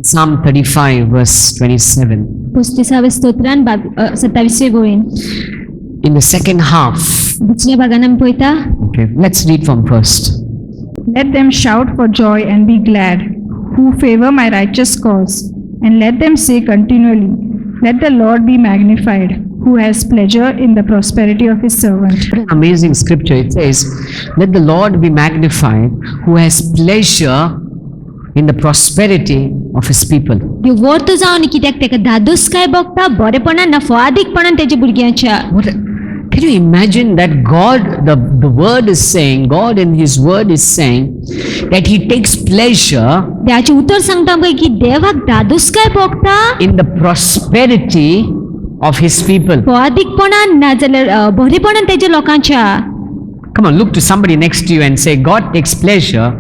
In Psalm 35 verse 27, 35व्या स्तोत्रान 27वे ओळीन in the second half, दुसऱ्या भागान आमी पळयता. okay, let's read from first. Let them shout for joy and be glad, who favor my righteous cause, and let them say continually, let the Lord be magnified, who has pleasure in the prosperity of his servant. What an amazing scripture. It says, let the Lord be magnified who has pleasure in the prosperity of his people. देव वर्तो जावन कित्याक तेका दादोस काय भोगता बरेपणान ना फादीकपणान तेच्या भुरग्यांच्या. Can you imagine that God, the word is saying, God in his word is saying that he takes pleasure देवाचे उतर सांगता आमकां की देवाक दादोस काय भोगता in the prosperity of his people. फादीकपणान ना जाल्यार बरेपणान तेच्या लोकांच्या. Come on, look to somebody next to you and say, God takes pleasure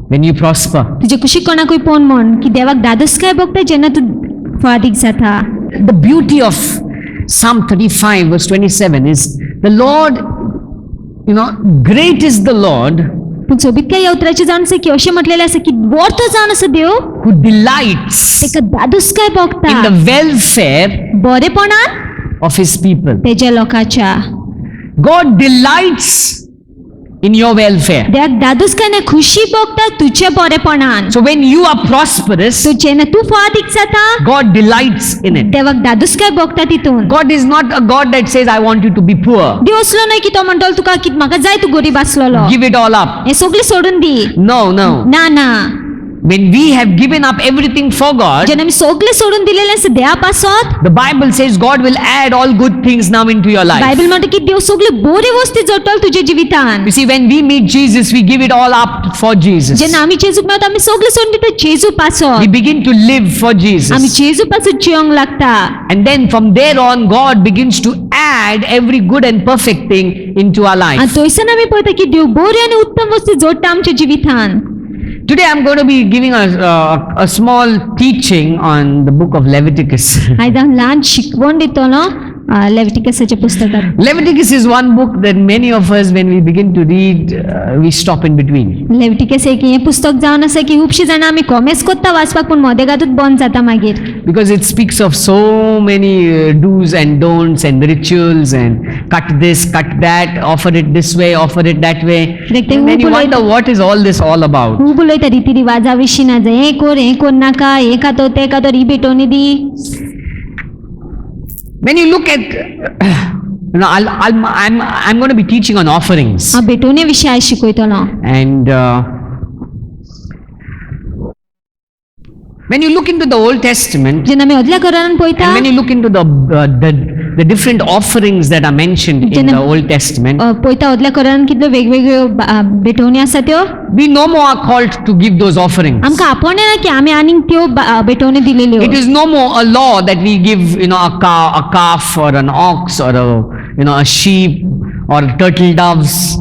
when you prosper. तुजे कुशीक कोणाकूय पळोवन म्हण की देवाक दादोस काय भोगता जेन्ना तूं फादीक जाता. The beauty of Psalm 35 verse 27 is the Lord, great is the Lord पूण सोबीत काय ह्या उतराचे जावन आसा की अशें म्हटलेलें आसा की वर्तो जावन आसा देव who delights तेका दादोस काय भोगता in the welfare बरेपणान of his people. तेच्या लोकांच्या. God delights in your welfare. देवाक दादोस काय ना खुशी भोगता तुझ्या बरेपणान. So when you are prosperous, सो जेन्ना तूं फादीक जाता God delights in it. देवाक दादोस काय भोगता तितून. God is not a God that says, I want you to be poor. देव असलो न्हय की तो म्हणटलो तुका की म्हाका जाय तूं गरीब आसलोलो. Give it all up. हें सगळें सोडून दी. No. ना ना. When we have given up everything for God, जेन्ना आमी सगळें सोडून दिलेलें आसा देवा पासत the Bible says God will add all good things now into your life. Bible म्हणटा की देव सगळी बरी वस्ती जोडटलो तुज्या जिवितान. You see, when we meet Jesus, we give it all up for Jesus. जेन्ना आमी जेजूक मेळटा आमी सगळें सोडून दिता जेजू पासत. We begin to live for आमी Jesus. जेजू पासत जियोंक लागता. And then from there on, God begins to add every good and perfect thing into our आनी life. थंयसान आमी पळयता की देव बरी आनी उत्तम वस्ती जोडटा आमच्या जिवितान. Today I'm going to be giving a small teaching on the book of Leviticus. आयज हांव ल्हान शिकवण दितलो लेविटिकसाच्या पुस्तकात. Leviticus is one book that many of us, when we begin to read, we stop in between. Leviticus एक हें पुस्तक जावन आसा की खुबशीं जाणां आमी कॉमेस कोत्ता वाचपाक पूण मदेगादूच बंद जाता मागीर. Because it speaks of so many do's and don'ts and rituals and cut this, cut that, offer it this way, offer it that way. And then you wonder what is all this all about. खूब उलयता रिती रिवाजा विशीं ना हें core नाका हें खातो तें खातो ही भेटोवनी दी. When you look at, I'm going to be teaching on offerings. हांव भेटोवने विशीं आयज शिकयतलो. And when you look into the Old Testament, जेन्ना आमी अदल्या करारान पळयता and when you look into the different offerings that are mentioned in the Old Testament, पळयता अदल्या करारान कितल्यो वेगवेगळ्यो भेटोवणी आसा त्यो. we no more are called to give those offerings. आमकां आपणे ना की आमी आनीक त्यो भेटोवणी दिलेल्यो. It is no more a law that we give, a calf or an ox or a sheep or turtle doves.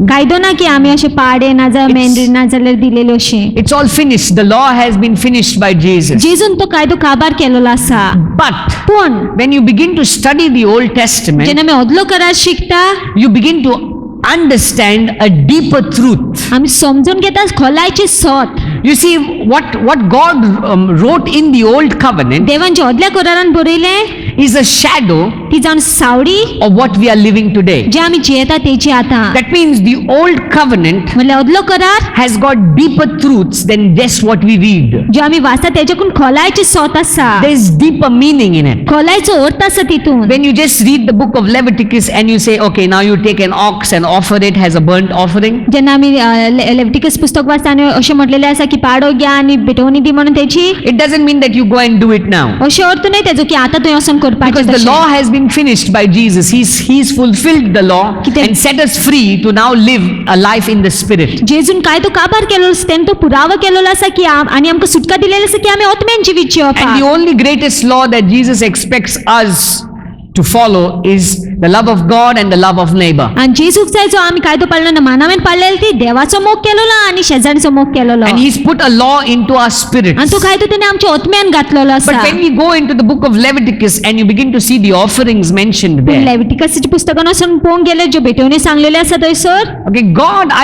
कायदो ना की आमी अशे पाडे ना जाल्यार मेंढरी ना जाल्यार दिलेल्यो अशें. It's all finished. The law has been finished by Jesus. जेजून तो कायदो काबार केलेलो आसा. But पूण when you begin to study the Old Testament, जेन्ना आमी अदलो करार शिकता you begin to understand a deeper truth. आमी समजून घेता खोलायची सत. You see, what God wrote in the Old Covenant देवान जे अदल्या करारान बरयलें is a shadow ती जावन सावळी of what we are living today. जे आमी जियेता तेची आतां. That means the Old Covenant म्हणल्यार अदलो करार has got deeper truths than just what we read. जे आमी वाचता तेच्याकून खोलायची सत आसा. There is deeper meaning in it. खोलायचो अर्थ आसा तितून. When you just read the book of Leviticus and you say, okay, now you take an ox and offer it as a burnt offering. जेन्ना आमी Leviticus पुस्तक वाचता आनी अशें म्हटलेलें आसा की पाडो घ्या आनी भेटोवणी दी म्हणून Techi. It doesn't mean that you go and do it now. अशें अर्थ न्हय तेजो की आतां तुवें वचून करपाचें. Because the law has been finished by Jesus. He's fulfilled the law and set us free to now live a life in the Spirit. जेजून कायदो काबार केलो आसा तेणें तो पुरावो केलेलो आसा की आनी आमकां सुटका दिलेली आसा की आमी आत्म्यान जिवीत जियोवपाक. And the only greatest law that Jesus expects us to follow is the love of God and the love of neighbor. आणि जेजूक जाय जो आमी कायदो पाळलो ना मानावेन पाळलेलो ती देवाचो मोग केलेलो आणि शेजारीचो मोग केलेलो And he's put a law into our spirits. आणि तो कायदो त्याने आमच्या आत्म्यान घातलेलो But आसा when we go into the book of Leviticus and you begin to see the offerings mentioned पूण there, लेविटिकसाच्या पुस्तकान वचून पळोवंक गेले ज्यो भेटवणी सांगलेल्यो आसा थंयसर okay, God,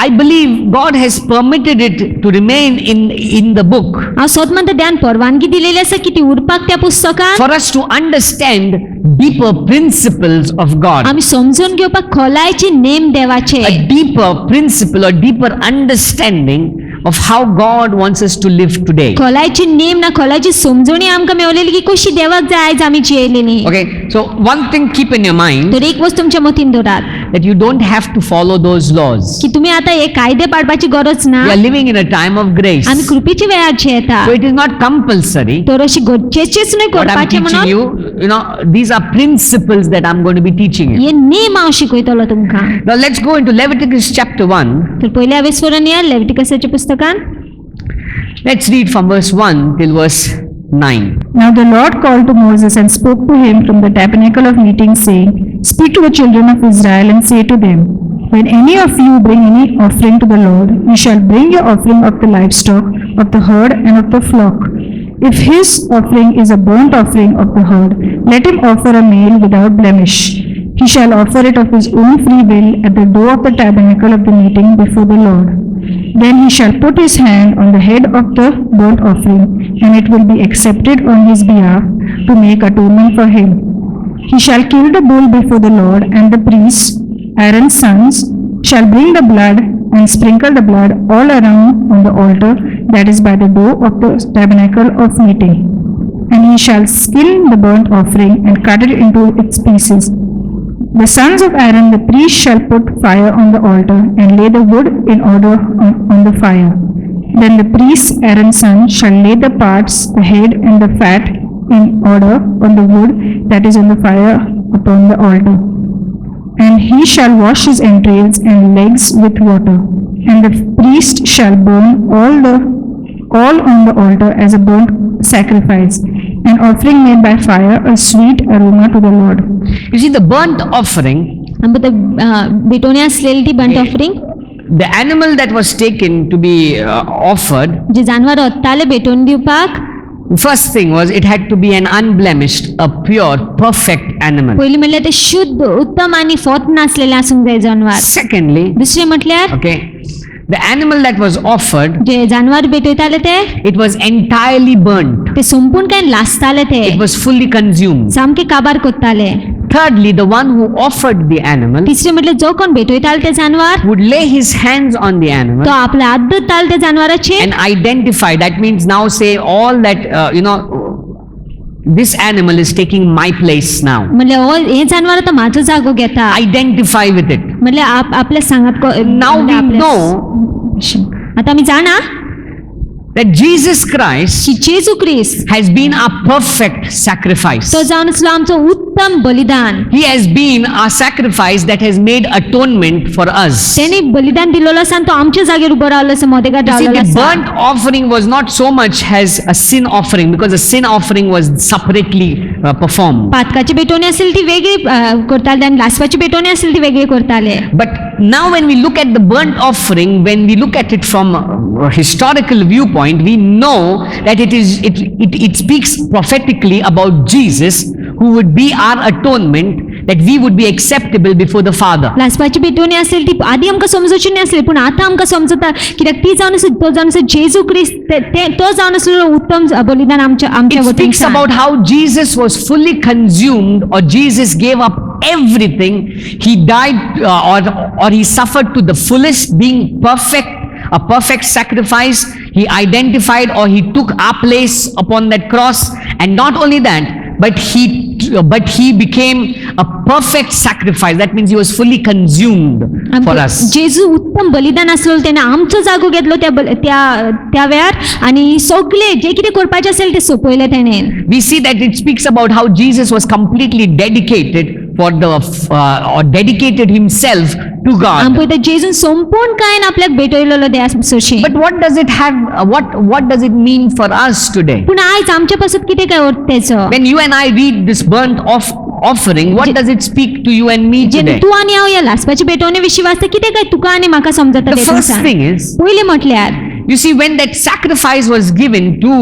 I believe God has permitted it to remain in the book हांव सोद म्हणटा देवान परवानगी दिलेली आसा की ती उरपाक त्या पुस्तकान for us to understand deeper principles of God. आमी समजून घेवपाक खोलायचे नेम देवाचे A deeper principle or deeper understanding of how God wants us to live today. खोलायचे नेम ना खोलायची समजणी आमकां मेवलेली की कशी देवाक जाय आयज आमी जियेलेली Okay, so one thing keep in your mind तर एक वस्त तुमच्या मतीन दवरात that you don't have to follow those laws. की तुम्ही आता हे कायदे पाळपाची गरज ना We are living in a time of grace. आमी कृपेची वेळार जियेता So it is not compulsory. तर अशी गरजेचेच न्हय What I'm करपाचे teaching म्हणून you, these are principles that I'm going to be teaching you. हे नेम हांव शिकयतलो तुमकां Now let's go into Leviticus chapter 1. तर पयल्या हांवें या लेविटिकसाच्या पुस्तकान Let's read from verse 1 till verse 9. Now the Lord called to Moses and spoke to him from the tabernacle of meeting, saying, Speak to the children of Israel and say to them, When any of you bring any offering to the Lord, you shall bring your offering of the livestock, of the herd, and of the flock. If his offering is a burnt offering of the herd, let him offer a male without blemish. He shall offer it of his own free will at the door of the tabernacle of the meeting before the Lord. Then he shall put his hand on the head of the burnt offering, and it will be accepted on his behalf to make atonement for him. He shall kill the bull before the Lord, and the priests, Aaron's sons, shall bring the blood and sprinkle the blood all around on the altar that is by the door of the tabernacle of meeting. And he shall skin the burnt offering and cut it into its pieces. The sons of Aaron the priest shall put fire on the altar and lay the wood in order on the fire. Then the priest Aaron's son shall lay the parts, the head and the fat in order on the wood that is on the fire upon the altar. And he shall wash his entrails and legs with water. And the priest shall burn all on the altar as a burnt sacrifice, an offering made by fire, a sweet aroma to the Lord. You see, the burnt offering, आमकां ते भेटवणी आसलेली ती burnt offering the animal that was taken to be offered, जे जानवर वत्ताले भेटवणी दिवपाक first thing was it had to be an unblemished, a pure, perfect animal. पयली म्हणल्यार ते शुद्ध उत्तम आणि फॉत नासलेले आसूंक जाय जानवर Secondly, दुसरे म्हटल्यार okay, the animal that was offered, जे जानवर भेटयताले ते it was entirely burnt. ते संपूर्ण काय लासताले ते It was fully consumed. सामके काबार कोत्ताले Thirdly, the one who offered the animal तिसरे म्हटल्यार जो कोण भेटयताले ते जानवर would lay his hands on the तो animal आपले हात धरताले त्या जानवराचे and identify. That means now say all that, this animal is taking my place now. म्हणल्यार हो हे जानवर आता माझो जागो घेता Identify with it. म्हणल्यार आपल्या सांगात Now we know आता आमी जाणा that Jesus Christ की जेजू ख्रिस्त has been our perfect sacrifice. तो जावन आसलो आमचो उत्तम बलिदान He has been our sacrifice that has made atonement for us. तेने बलिदान दिलेलो आसा आनी तो आमच्या जागेर उबो रावलो आसा मोदेगार You see, रावलेलो the आसा burnt offering was not so much as a sin offering because the sin offering was separately performed. पातकाची भेटवणी आसली ती वेगळी करताले आनी लासवाची भेटवणी आसली ती वेगळी करताले But now when we look at the burnt offering, when we look at it from a historical viewpoint, we know that it speaks prophetically about Jesus, who would be our atonement, that we would be acceptable before the Father. लासवाची भेटवणी आसली ती आदी आमकां समजूची नासली पूण आतां आमकां समजता कित्याक ती जावन तो जावन जेजू ख्रिस्त तो जावन आसलेलो उत्तम बलिदान आमच्या It वतीन speaks about how Jesus was fully consumed, or Jesus gave up everything. He died or he suffered to the fullest, being perfect, a perfect sacrifice. He identified, or he took our place upon that cross. And not only that, but he became a perfect sacrifice. That means he was fully consumed for us. जेजू उत्तम बलिदान आसलेलो तेणे आमचो जागो घेतलो त्या वेळार आणि सगळे जे कितें करपाचें असेल ते सोपयलें तेणे We see that it speaks about how Jesus was completely dedicated or dedicated himself to God. आमी पळयता जेजून संपूर्ण कायन आपल्याक भेटयलेलो देवासोशी But what does it have? What does it mean for us today? पूण आयज आमच्या पासत कितें काय अर्थ तेचो When you and I read this burnt offering, what does it speak to you and me जेन्ना today? तूं आनी हांव ह्या लासपाच्या पेटोवणे विशीं वाचता कितें काय तुका आनी म्हाका समजता The तें first सांग. thing is, पयलें म्हटल्यार you see, when that sacrifice was given to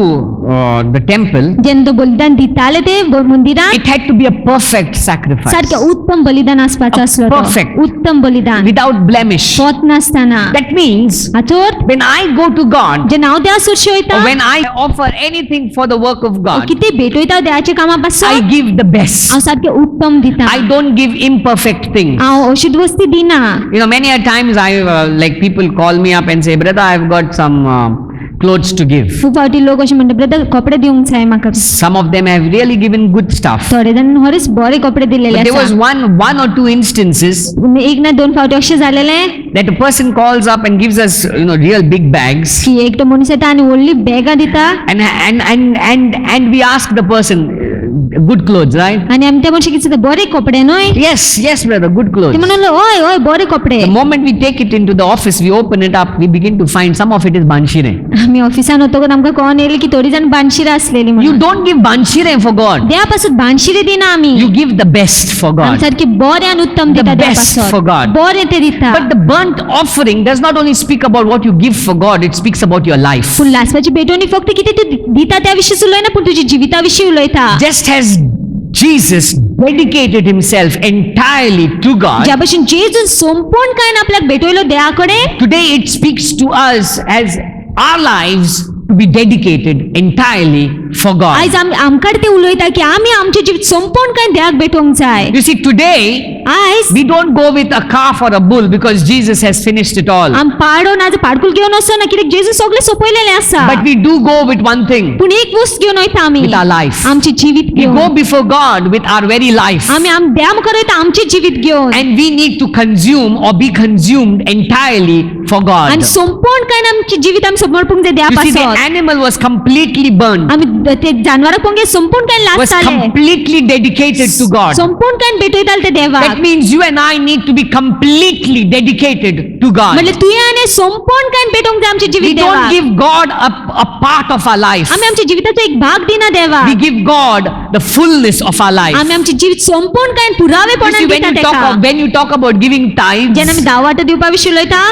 the temple, जेन्ना तो बलिदान दिताले ते मंदिरांत it had to be a perfect sacrifice, सारकें उत्तम बलिदान आसपाचो आसलो तो. Perfect. उत्तम बलिदान without blemish. पोत नासतना. That means हाचो अर्थ when I go to God, जेन्ना हांव देवा सुरशें वयता or when I offer anything for the work of God, कितें भेटयता देवाच्या कामा पासून I give the best. हांव सारकें उत्तम दिता. I don't give imperfect things. हांव अशुद्ध वस्ती दिना. You know, many a times like people call me up and say, brother, I've got some clothes to give. खूब फावटी लोक अशें म्हणटा ब्रदर कपडे दिवंक जाय म्हाका. Some of them have really given good stuff. थोडे जाण खरेंच बरे कपडे दिलेले But there was आसा. one or two instances एक ना दोन फावटी अशें जालेलें that a person calls up and gives us, real big bags. की एकटो मनीस येता आनी व्हडली बॅगां दिता And we ask the person, good clothes, right? आनी आमी त्या मनशाक कितें सांगता बरे कपडे न्हय. Yes, brother, good clothes. ते म्हणून हय हय बरे कपडे. The moment we take it into the office, we open it up, we begin to find some of it is banshire. आमी ऑफिसान वतकच आमकां कळोन येयलें की थोडी जाण बानशिरां आसलेलीं You म्हणून. don't give banshire for God. देवा पासून बानशिरे दिना आमी. You give the best for आमी God. सारकी बरें आनी उत्तम The दिता देवा best पासून. for God. बरें तें दिता. But the burnt offering does not only speak about what you give for God, it speaks about your life. पूण लासपाची भेटवणी फक्त कितें तूं दिता त्या विशींच उलयना पूण तुज्या जिविता विशीं उलयता. Just as Jesus dedicated himself entirely to God, ज्या भशेन जेजून संपूर्ण कायन आपल्याक भेटयलो देवा कडेन today it speaks to us as our lives to be dedicated entirely for God. आयज आमकां ते उलयता की आमी आमचें जिवीत संपूर्ण कायन देवाक भेटोवंक जाय. You see, today आयज we don't go with a calf or a bull because Jesus has finished it all. आम पाडो नाजाल्यार पाडकुल घेवन वचना कित्याक जेजू सगळें सोंपयलेलें आसा. But we do go with one thing, पूण एक वस्त घेवन वयता आमी with our life. आमचें जिवीत We घेवन. go before God with our very life. आमी देवा मुखार वयता आमचें जिवीत घेवन. And we need to consume or be consumed entirely for God. आनी संपूर्ण कायन आमचें जिवीत आमी समर्पूंक जाय देवा You see, the पासून. animal was completely burned, आमी ते जानवराक पळोवंक गेले संपूर्ण कायन was लासताले. completely dedicated to God. संपूर्ण कायन भेटयताले ते That देवाक. means you and I need to be completely dedicated to God. म्हणल्यार तुवें आनी संपूर्ण कायन भेटोवंक जाय आमचें We जिवीत don't देवाक. give God a part of our life. आमी आमच्या जिविताचो एक भाग दिना देवाक. We give God the fullness of our life. आमी आमचें जिवीत संपूर्ण कायन You see, पुरावेपणान दिता तेका. when you talk about giving tithes, जेन्ना आमी दावाटो दिवपा विशीं उलयता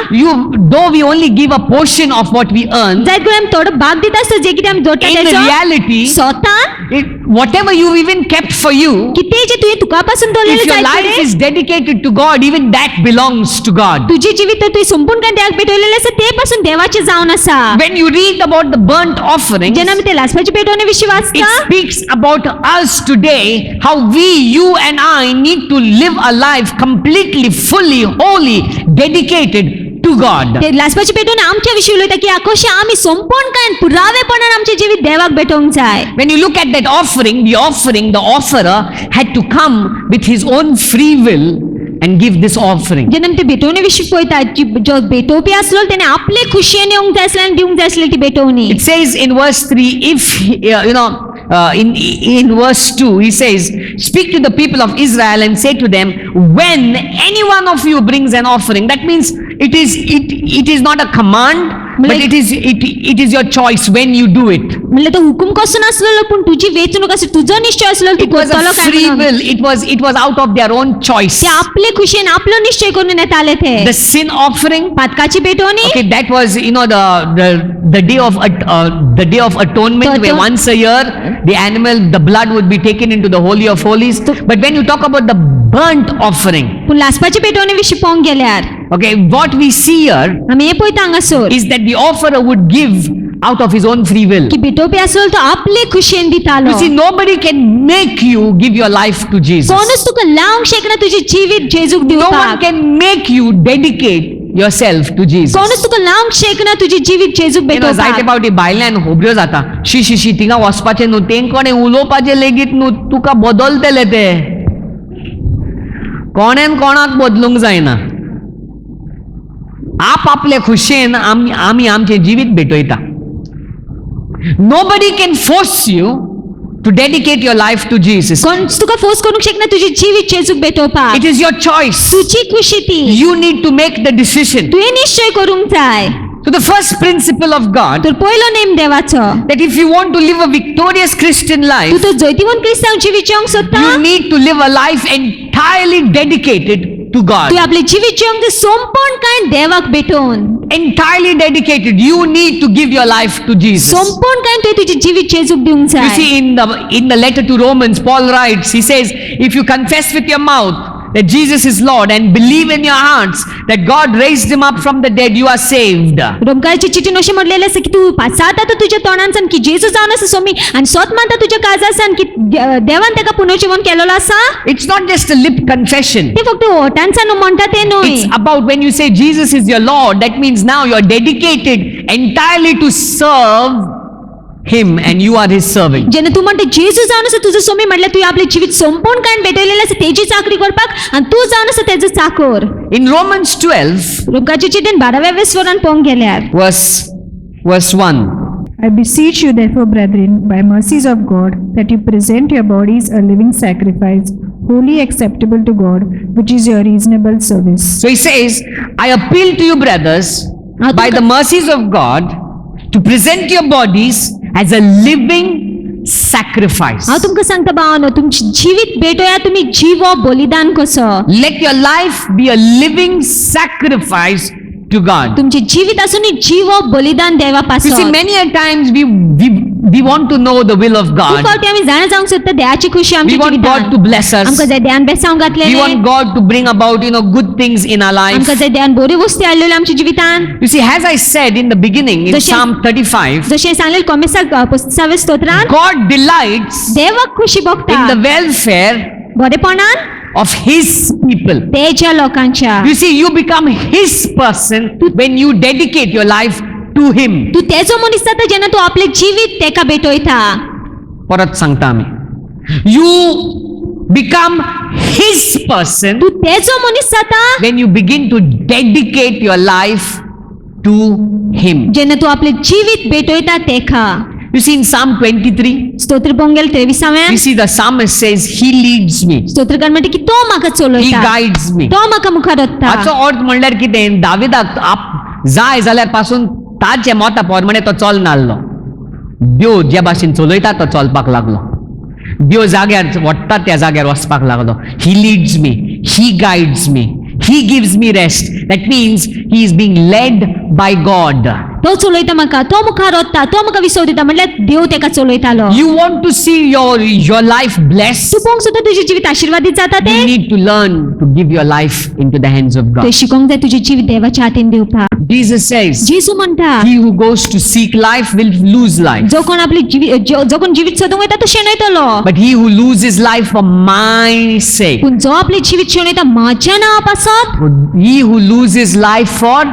though we only give a portion of what we earn, जायत करून आमी थोडो भाग दिता आसता जे कितें आमी जोडटा in तेचो reality, स्वतान whatever you've even kept for you, कितें जे तुवें तुका पासून दवरलेलें if your जायत life कडेन is dedicated to God, even that belongs to God. तुजें जिवीत तुवें संपूर्ण कायन देवाक भेटयलेलें आसा ते पासून देवाचें जावन आसा. When you read about the burnt offerings, जेन्ना आमी ते लासपाचे पेटोवणे विशीं it वाचता speaks about us today, how you and I need to live a life completely, fully, wholly dedicated to God. ते लासपाचे पेटोवणे आमच्या विशीं उलयता की कशें आमी संपूर्ण कायन पुरावेपणान आमचें जिवीत देवाक भेटोवंक जाय. When you look at that offering, the offerer had to come with his own free will and give this offering. जेन्ना आमी ते भेटोवणे विशीं पळयता जो भेटोवपी आसलो तेणे आपले खुशयेन येवंक जाय आसलें आनी दिवंक जाय आसली ती भेटोवणी. It says in verse 3, if in verse 2, he says, speak to the people of Israel and say to them, when any one of you brings an offering, that means it is not a command, but it is your choice when you do it. म्हणल्यार तो हुकूम कसो नासलो पूण तुजी वेचणूक आसली तुजो निश्चय आसलो तूं It was करतलो a काय free म्हणून. will. It was out of their own choice. ते आपले खुशेन आपलो निश्चय करून येताले ते. The sin offering, पातकाची भेटोवणी okay, that was the day of atonement, where once a year the animal, the blood would be taken into the holy of holies. But when you talk about the burnt offering, पूण लासपाची भेटोवणी विशीं पळोवंक गेल्यार okay, what we see here आमी हे पळयता हांगासर is that the offerer would give out of his own free will. की भेटोवपी आसलो तो आपले खुशेन दितालो. You see, nobody can make you give your life to Jesus. कोणूच तुका लावंक शकना तुजें जिवीत जेजूक No one दिवपाक. can make you dedicate yourself to Jesus. कोणूच तुका लावंक शकना तुजें जिवीत जेजूक जायते भेटोवपाक. फावटी भायल्यान होबऱ्यो जाता शी थिंगा वचपाचें न्हू तेंकोणे उलोवपाचें लेगीत न्हू तुका बदलतले ते कोणेन कोणाक बदलूंक जायना आपले खुशेन आमी आमचें जिवीत भेटयता. Nobody can force you to dedicate your life to Jesus. कोणूच तुका फोर्स करूंक शकना तुजें जिवीत जेजूक भेटोवपाक. It is your choice. तुजी खुशी ती. You need to make the decision. तुवें निश्चय करूंक जाय. So the first principle of God, तर पहिलो नेम देवाचो that if you want to live a victorious Christian तू life, तो जैतिवंत क्रिस्तांव जिवीत जिवंक सोदता you need to live a life entirely dedicated to God. तू आपले जिवीत जिवंक ते संपूर्णपणे देवाक भेटोवन Entirely dedicated. You need to give your life to Jesus. संपूर्णपणे तू तुझे जिवीत जेजूक दिवंक You जाय see, in the letter to Romans, Paul writes, he says, if you confess with your mouth that Jesus is Lord and believe in your hearts that God raised him up from the dead, you are saved. रोमकाराची चिठ्ठीन अशें म्हटलेलें आसा की तू साता तुझ्या तोंडांसान की जेजू जावन आसा सोमी आनी सोत मानता तुज्या काळजासान की देवान ताका पुनर्जीवन केलेलो आसा It's not just a lip confession. ते फक्त ओठांसान म्हणटा ते न्हय It's about when you say Jesus is your Lord, that means now you're dedicated entirely to serve him and you are his servant. जेन्ना तू म्हणटा जेजू जावन आसा तुजो सोमी म्हटल्यार तू आपले जिवीत संपूर्णपणे भेटयलेलें आसा तेजी चाकरी करपाक आनी तू जावन आसा तेजो चाकर In Romans 12, रोमकाराची चिठ्ठीन 12व्या वेसवरान पळोवंक गेल्यार verse 1. I beseech you, therefore, brethren, by mercies of God, that you present your bodies a living sacrifice, wholly acceptable to God, which is your reasonable service. So he says, I appeal to you, brothers, by the mercies of God, to present your bodies as a living sacrifice. हांव तुमकां सांगता भावानो तुमचें जिवीत भेटोया तुमी जीवो बलिदान कसो Let your life be a living sacrifice to God. तुमचे जीवित आसून जीवो बलिदान देवा You पासो see, many a times we want to know the will of खूब God. फावटी आमी जाणा जावंक सोदता देवाची खुशी We आमच्या want God to जिवितांत bless us. आमकां जाय देवान बेसांव We घातलेलें want God to bring about, good things in our life. आमकां जाय देवान बऱ्यो वस्ती हाडलेल्यो आमच्या जिवितांत You see, as I said in the beginning, in Joshe- Psalm 35, जशें सांगलें कोमेसाक 35व्या स्तोत्रांत God delights देवाक खुशी भोगता in the welfare बरेपणान of His people. तेच्या लोकांच्या You see, you become His person when you dedicate your life to Him. तू तेजो मनीस जाता जेन्ना तू आपले जिवीत तेका भेटयता परत सांगता आमी. You become His person तू तेजो मनीस जाता when you begin to dedicate your life to Him. जेन्ना तू आपले जिवीत भेटयता तेका You see, in Psalm 23, स्तोत्र पोंगेल 23व्या you see the psalmist says, He leads me, स्तोत्रकार म्हणटा की तो म्हाका He चलयता guides me. तो म्हाका मुखार हाचो व्हरता अर्थ म्हणल्यार कितें? दाविदाक जाय जाल्यार पासून ताचे मोता पोरमाणे तो चलनासलो. देव जे भाशेन चलयता तो चलपाक लागलो. देव जाग्यार वडटा त्या जाग्यार वचपाक लागलो. He leads me, He guides me, He gives me rest. That means He is being led by God. तो चलयता म्हाका तो मुखार व्हरता तो म्हाका विसव दिता म्हणल्यार देव तेका चलयतालो You want to see your life blessed? तू पळोवंक सोदता तुजें जिवीत आशिर्वादीत जाता You तें need to learn to give your life into the hands of ते God. शिकोवंक जाय तुजें जिवीत देवाच्या हातीन दिवपाक Jesus says, जेजू म्हणटा He who goes to seek life will lose life. जो कोण आपली जो कोण जिवीत सोदूंक वयता तो शेणयतलो But he who loses life for my sake, पूण जो आपले जिवीत शेणयता म्हाज्या नांवा पासत he who loses life for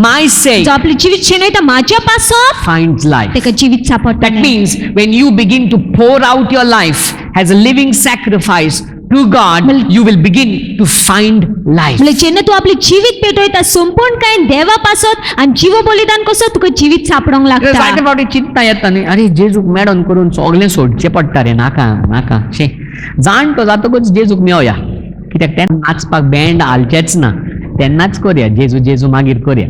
my sake जो आपले जिवीत शेणयता म्हाज्या पासत finds life. तेका जिवीत सापडटा That means when you begin to pour out your life as a living sacrifice to God, you will begin to find life. म्हणजे जेन्ना तू आपले जिवीत पेटयता संपूर्ण काय देवा पासत आनी जीव बलिदान कसो तुका जिवीत सापडोंक जायते लागता फावटी चिंता येता न्ही, अरे जेजूक मेडोन करून सगळें सोडचें पडटा रे, नाका नाका शे जाणटो जातकच जेजूक मेवया, कित्याक तेन्ना नाचपाक बँड हालचेच ना, तेन्नाच करया जेजू जेजू मागीर करया.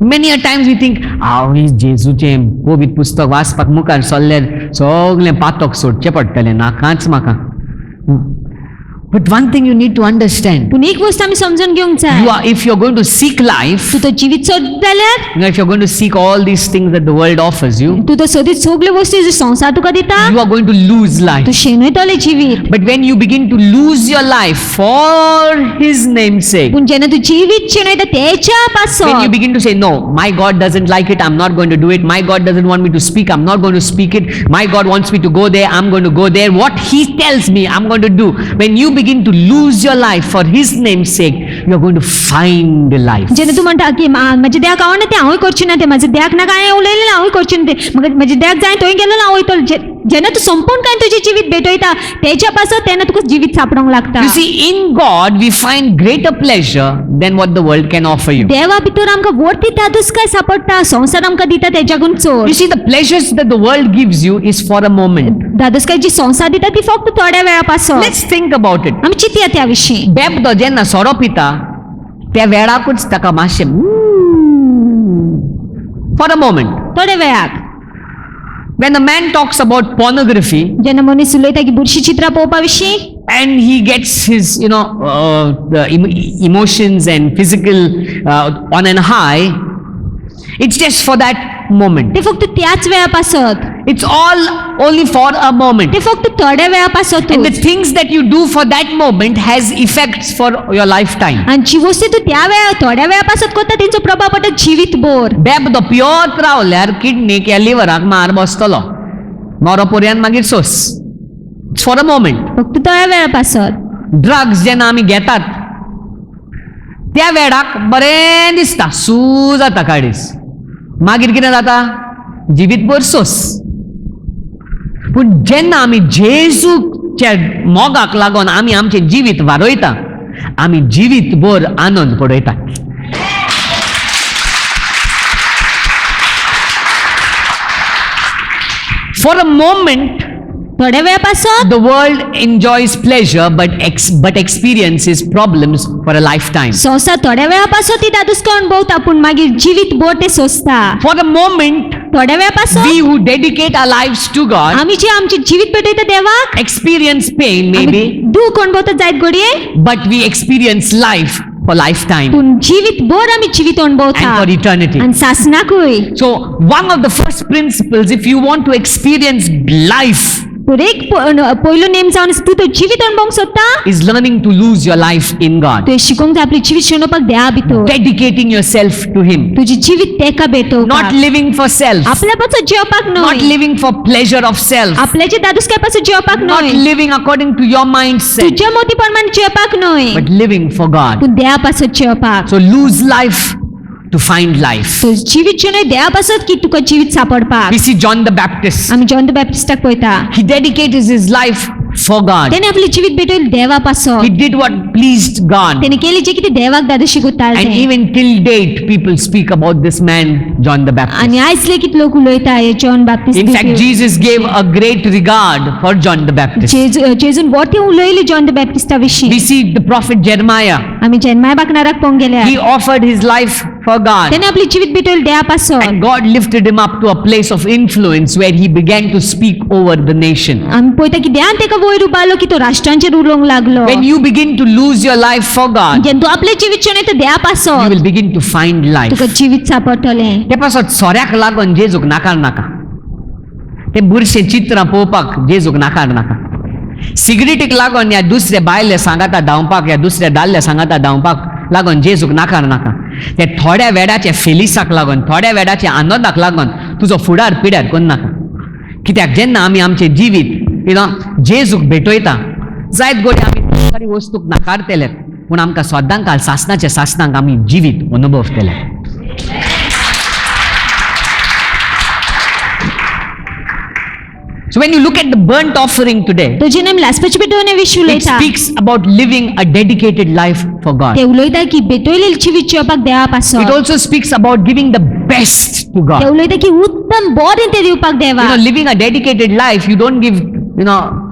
Many a times we think हांव जेजूचें पवित्र पुस्तक वाचपाक मुखार सरल्यार सगळें पातक सोडचें पडटलें, नाकाच म्हाका. But one thing you need to understand, पूण एक गोष्ट आमी समजून घेवंक जाय if you're going to seek life, तू तो जिवीत सोद जाल्यार if you're going to seek all these things that the world offers you, तू तो सोदीत सगल्यो वस्तू जो संवसार तुका दिता you are going to lose life. तू शेणयतले जिवीत But when you begin to lose your life for His name's sake, पूण जेन्ना तू जिवीत शेणयता तेच्या when you पासत begin to say, no, my God doesn't like it, I'm not going to do it, my God doesn't want me to speak, I'm not going to speak it, my God wants me to go there, I'm going to go there, what He tells me, I'm going to do. When you begin to lose your life for His name's sake, you're going to find life. जेन्ना तू म्हणटा की म्हाज्या देहाक आवडना तें हांवूय करचें ना तें म्हाज्या देहाक नाका हांवें उलयलें हांवूय करचें ना तें म्हाज्या देहाक जाय थंय गेलो हांव वयतलो. जेन्ना तू संपूर्ण काय तुजें जिवीत भेटयता तेच्या पासत तेन्ना तुका जिवीत सापडोंक लागता. You see, in God we find greater pleasure than what the world can offer you. देवा भितर आमकां व्हडली धादोसकाय सापडटा संवसार आमकां दिता तेच्याकून चड. You see, the pleasures that the world gives you is for a moment. धादोसकाय जी संवसार दिता ती फक्त थोड्या वेळा पासत. Let's think about it. आमी चिंतया त्या विशीं. बेबदो जेन्ना सोरो पिता त्या वेळाकूच ताका मातशें For a moment. थोड्या वेळाक When a man talks about pornography जेन्ना मनीस उलयता की बुरशी चित्रां पळोवपा विशीं and he gets his, the emotions and physical on an high, it's just for that moment. ते फक्त त्याच वेळा पासत It's all only for a moment. ते फक्त थोड्या वेळा पासत And the things that you do for that moment has effects for your lifetime. आनी जी वस्तू तूं त्या वेळा थोड्या वेळा पासत करता तेंचो प्रभाव पडटा जिवीत भर बेब तो पियोत रावल्यार किडनीक या लिव्हराक मार बसतलो, मरोपर्यंत मागीर सोस. It's for a moment. फक्त थोड्या वेळा पासत ड्रग्स जेन्ना आमी घेतात त्या वेळाक बरें दिसता, सू जाता काळीस, मागीर कितें जाता, जिवीतभर सोस. पूण जेन्ना आमी जेजूच्या मोगाक लागून आमी आमचें जिवीत वारोयता, आमी जिवीतभर आनंद पडयता. For a moment, थोड्या वेळा पासत the world enjoys pleasure but experiences problems for a lifetime. संवसार थोड्या वेळा पासत ती दादुसको अणभवता पूण मागीर जिवीत भर ते सोंसता. For a moment, थोड्या वेळा we पासत who dedicate our lives to God आमी जे आमचे जिवीत पेटयता देवाक experience pain आमी maybe, दूख अणभवता जायत घडये but we experience life for lifetime पूण जिवीत भर आमी जिवीत and अणभवता for eternity. आनी सासनाकूय. So one of the first principles, if you want to experience life, तर एक पयलो नेम जावन तूं तो जिवीत अणभवंक सोदता is learning to lose your life in God, तुवें शिकोवंक जाय आपली जिवीत शेणोवपाक देवा भितर, dedicating yourself to Him, तुजी जिवीत तेका not भेटोवपाक, living for self, आपल्या पासून जेवपाक not न्हय, living for pleasure of self, आपल्याच्या दादुसक्या पासून जेवपाक not न्हय, living according to your mindset, तुज्या मोती प्रमाण जेवपाक न्हय, but living for God. पूण देवा पासून जेवपाक. So lose life to find life. तो जिवीत शेणोय देवा पासून की तुका जिवीत सापडपाक. We see John the Baptist. आमी जॉन द बॅप्टिस्टाक पळयता, He dedicated his life for God. तेणे आपली जिवीत भेटवली देवा He पासून, did what pleased God. तेणे केली जे कितें देवाक दादोशी And कोताले. even till date, people speak about this man, John the Baptist. आनी आयज लेगीत लोक उलयता हे John Baptist. In fact, Jesus gave a great regard for John the Baptist. जेजून बोटे उलयली जॉन द बॅप्टिस्टा विशीं. We see the prophet Jeremiah. आमी जन्माय बाकनाराक पळोवंक गेल्यार He offered his life for God. तेणे आपली जिवीत भेटवली देवा पासून. And God lifted him up to a place of influence where he began to speak over the nation. आमी पळयता की देवान तेका वयर उबारलो की तो राष्ट्रांचेर उलोवंक लागलो. When you begin to lose your life for God, जेन्ना तूं आपलें जिवीत शेणयता देवा you पासून will begin to find life. तुका जिवीत सापडटलें. ते पासत सोऱ्याक लागून जेजूक नाकार नाका, ते बुरशें चित्रां पळोवपाक जेजूक नाकार नाका, सिगरेटीक लागून या दुसऱ्या बायले सांगाता धांवपाक, या दुसऱ्या दादल्या सांगाता धांवपाक लागून जेजूक नाकार नाका, ते थोड्या वेळाचे फेलिसाक लागून, थोड्या वेळाचे आनंदाक लागून तुजो फुडार पिड्यार कोन्न नाका. कित्याक जेन्ना आमी आमचें जिवीत जेजूक भेटयता, जायत गोडी आमी खरी वस्तूक नाकारतेले, पूण आमकां सदां काल सासणाच्या सासणांक आमी जिवीत अनुभवतले. So when you look at the burnt offering today, तो जेन्ना आमी लासपाचे भेटवणे विशीं it उलयता, speaks about living a dedicated life for God. ते उलयता की भेटवलेली जिवीत जेवपाक देवा It पासून. also speaks about giving the best to ते God. उलयता की उत्तम बरें ते दिवपाक देवा. Living a dedicated life, you don't give,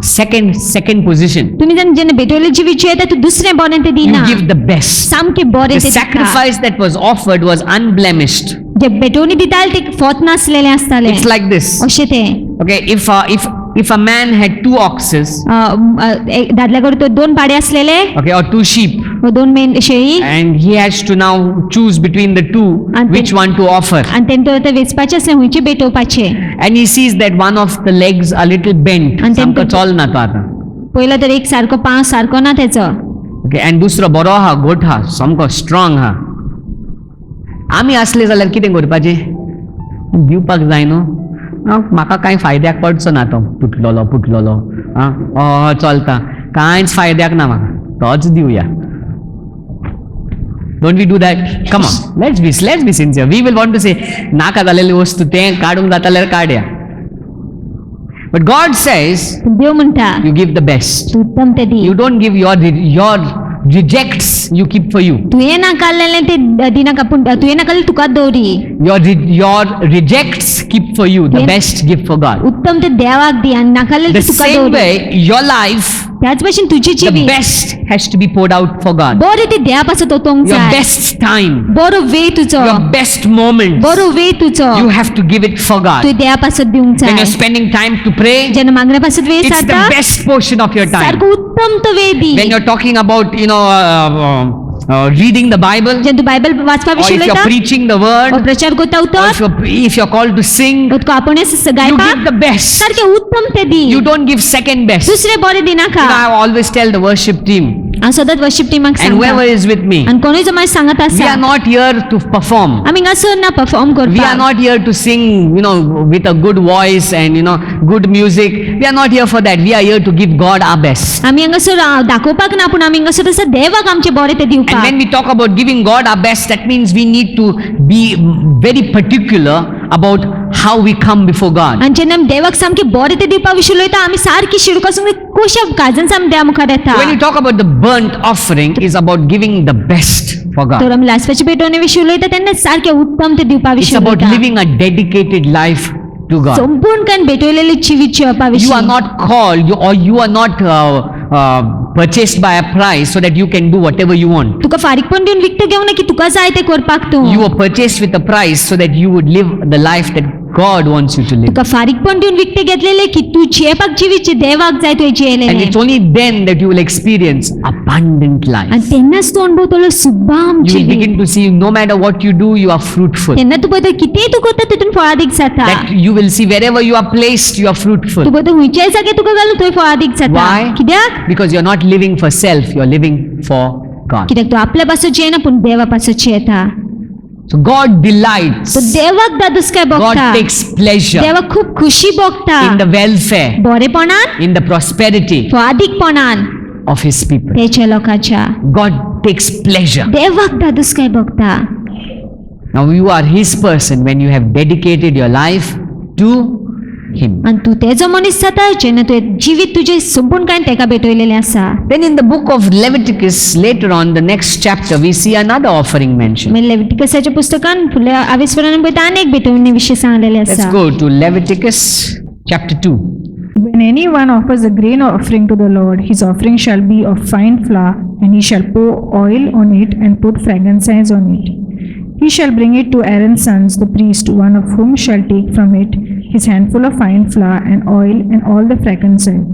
second position. तुम्ही जेन्ना भेटवलेली जिवीत जेवता तूं दुसरें बरें ते You दिना, give the best. सामकें बरें The ते दिता. sacrifice that was offered was unblemished. जे भेटवणी दिताले ते फॉत नासलेले आसताले. It's like this. अशें ते Okay, if a man had 2 oxes, दादल्या कडे तो 2 पाडे असलेले, okay, or 2 sheep, 2 मेन शेळी, and he has to now choose between the 2 And which one to offer. आनी तेंका ते वेचपाचे असले हुंयचे भेटोवपाचे. And he sees that one of the legs a little bent. And then सामको चलना तो आता. पयलो तर एक सारको पांव सारको ना तेचो, Okay, and दुसरो बरो हा, गोठ हा, सामको स्ट्रॉंग हा. आमी असले जाल्यार कितें करपाचें? दिवपाक जाय न्हू. म्हाका कांय फायद्याक पडचो ना तो फुटलोलो चलता, कांयच फायद्याक ना म्हाका, तोच Divya. Don't we do that? Come on, let's be sincere. We will want to say, नाका जालेली वस्तू तें काडूंक जाता जाल्यार काडया. But God says, देव म्हणटा you give the best. तूं उत्तम ते दी. You don't give your rejects, you keep for you. तुवें नाकारलेलें ते दिनाका पूण तुवें नाकारलें तुका दवरी. Your rejects, keep for you. The Yes. best gift for God. उत्तम ते देवाक दी आनी नाकारलें The ते तुका same दवरी. way, your life, त्याच भशेन तुजी the जिवीत best has to be poured out for God. बरें ते देवा पासत ओतोंक Your जाय. best time, बरो वेळ तुजो, your best moments, बरो वेळ तुजो you have to give it for God. तुवें देवा पासत दिवंक When जाय. you're spending time to pray, जेन्ना मागण्या पासत वेळ it's सारता the best portion of your time. सारको उत्तम तो वेळ दी. When you're talking about, reading the Bible, जेन्ना तूं बायबल वाचपा or विशीं if you're उलयता preaching the word, वा प्रचार करता or उतर if you're called to sing, तुका आपणे you गायपाक give the best. सारकें उत्तम ते दी. You don't give second best. दुसरें बरें दिनाका. I always tell the worship team हांव सदांच वर्शिप टिमाक and whoever सांगता is with me, आनी कोणूय जो म्हाका सांगत we आसा are not here to perform. आमी हांगासर ना परफॉर्म We are करपाक. not here to sing, with a good voice and, good music. We are not here for that. We are here to give God our best. आमी हांगासर दाखोवपाक ना पूण आमी हांगासर आसा देवाक आमचे बरें ते And when दिवपाक. we talk about giving God our best, that means we need to be very particular about how we come before God. आनी जेन्ना आमी देवाक सामकें बरें ते दिवपा विशीं उलयता आमी सारकी शिडूक आसून कशा काजन आमी देवा मुखार येता. When you talk about the burnt offering, is about giving the best for तर God. आमी लासपाचे पेटोवणे विशीं उलयता तेन्ना सारकें उत्तम ते दिवपा It's विशीं about उलयता. living a dedicated life to God. संपूर्णपणे भेटवलेली जिवीत जिवपा You विशीं. are not called, or you are not purchased by a price so that you can do whatever you want. तुका फारीकपण दिवन विकतें घेवं ना की तुका जाय तें करपाक तूं. You were purchased with a price so that you would live the life that God wants you to live. तुका फारीकपण दिवन विकतें घेतलेलें की तूं जियेपाक जिवीत जे देवाक जाय तुवें And जियेलेलें. it's only then that you will experience abundant life. आनी तेन्नाच तूं अणभवतलो सुबाम You will जिवीत. begin to see no matter what you do, you are fruitful. तेन्ना तूं पळयता कितेंय तूं करता तितून फळादीक जाता. That you will see wherever you are placed, you are तूं fruitful. पळयता खंयच्याय जाग्यार तुका घालूं थंय फळादीक जाता. Why? कित्याक? Because you're not living for self, you're living for God. कित्याक तूं आपल्या पासत जियेना पूण देवा पासत जियेता. So God delights. तो देवाक दादुसकाय God भोगता. takes pleasure देवाक खूब खुशी भोगता. in the welfare, बरेपणान, in the prosperity फळादीकपणान of His people. तेच्या लोकांच्या. God takes pleasure. देवाक दादुसकाय भोगता. Now you are His person when you have dedicated your life to Him. आनी तूं तेजो मनीस जाता जेन्ना तुवें जिवीत तुजें संपूर्णकायेन तेका भेटवयलेलें आसा. Then in the book of Leviticus, later on, the next chapter, we see another offering mentioned. मागीर लेविटिकसाच्या पुस्तकान फुडल्या आवेस्वरान पळयता आनी एक भेटवणे विशीं सांगलेलें Let's आसा. go to Leviticus chapter 2. When anyone offers a grain offering to the Lord, his offering shall be of fine flour, and he shall pour oil on it and put frankincense on it. He shall bring it to Aaron's sons, the priest, one of whom shall take from it his handful of fine flour and oil and all the frankincense.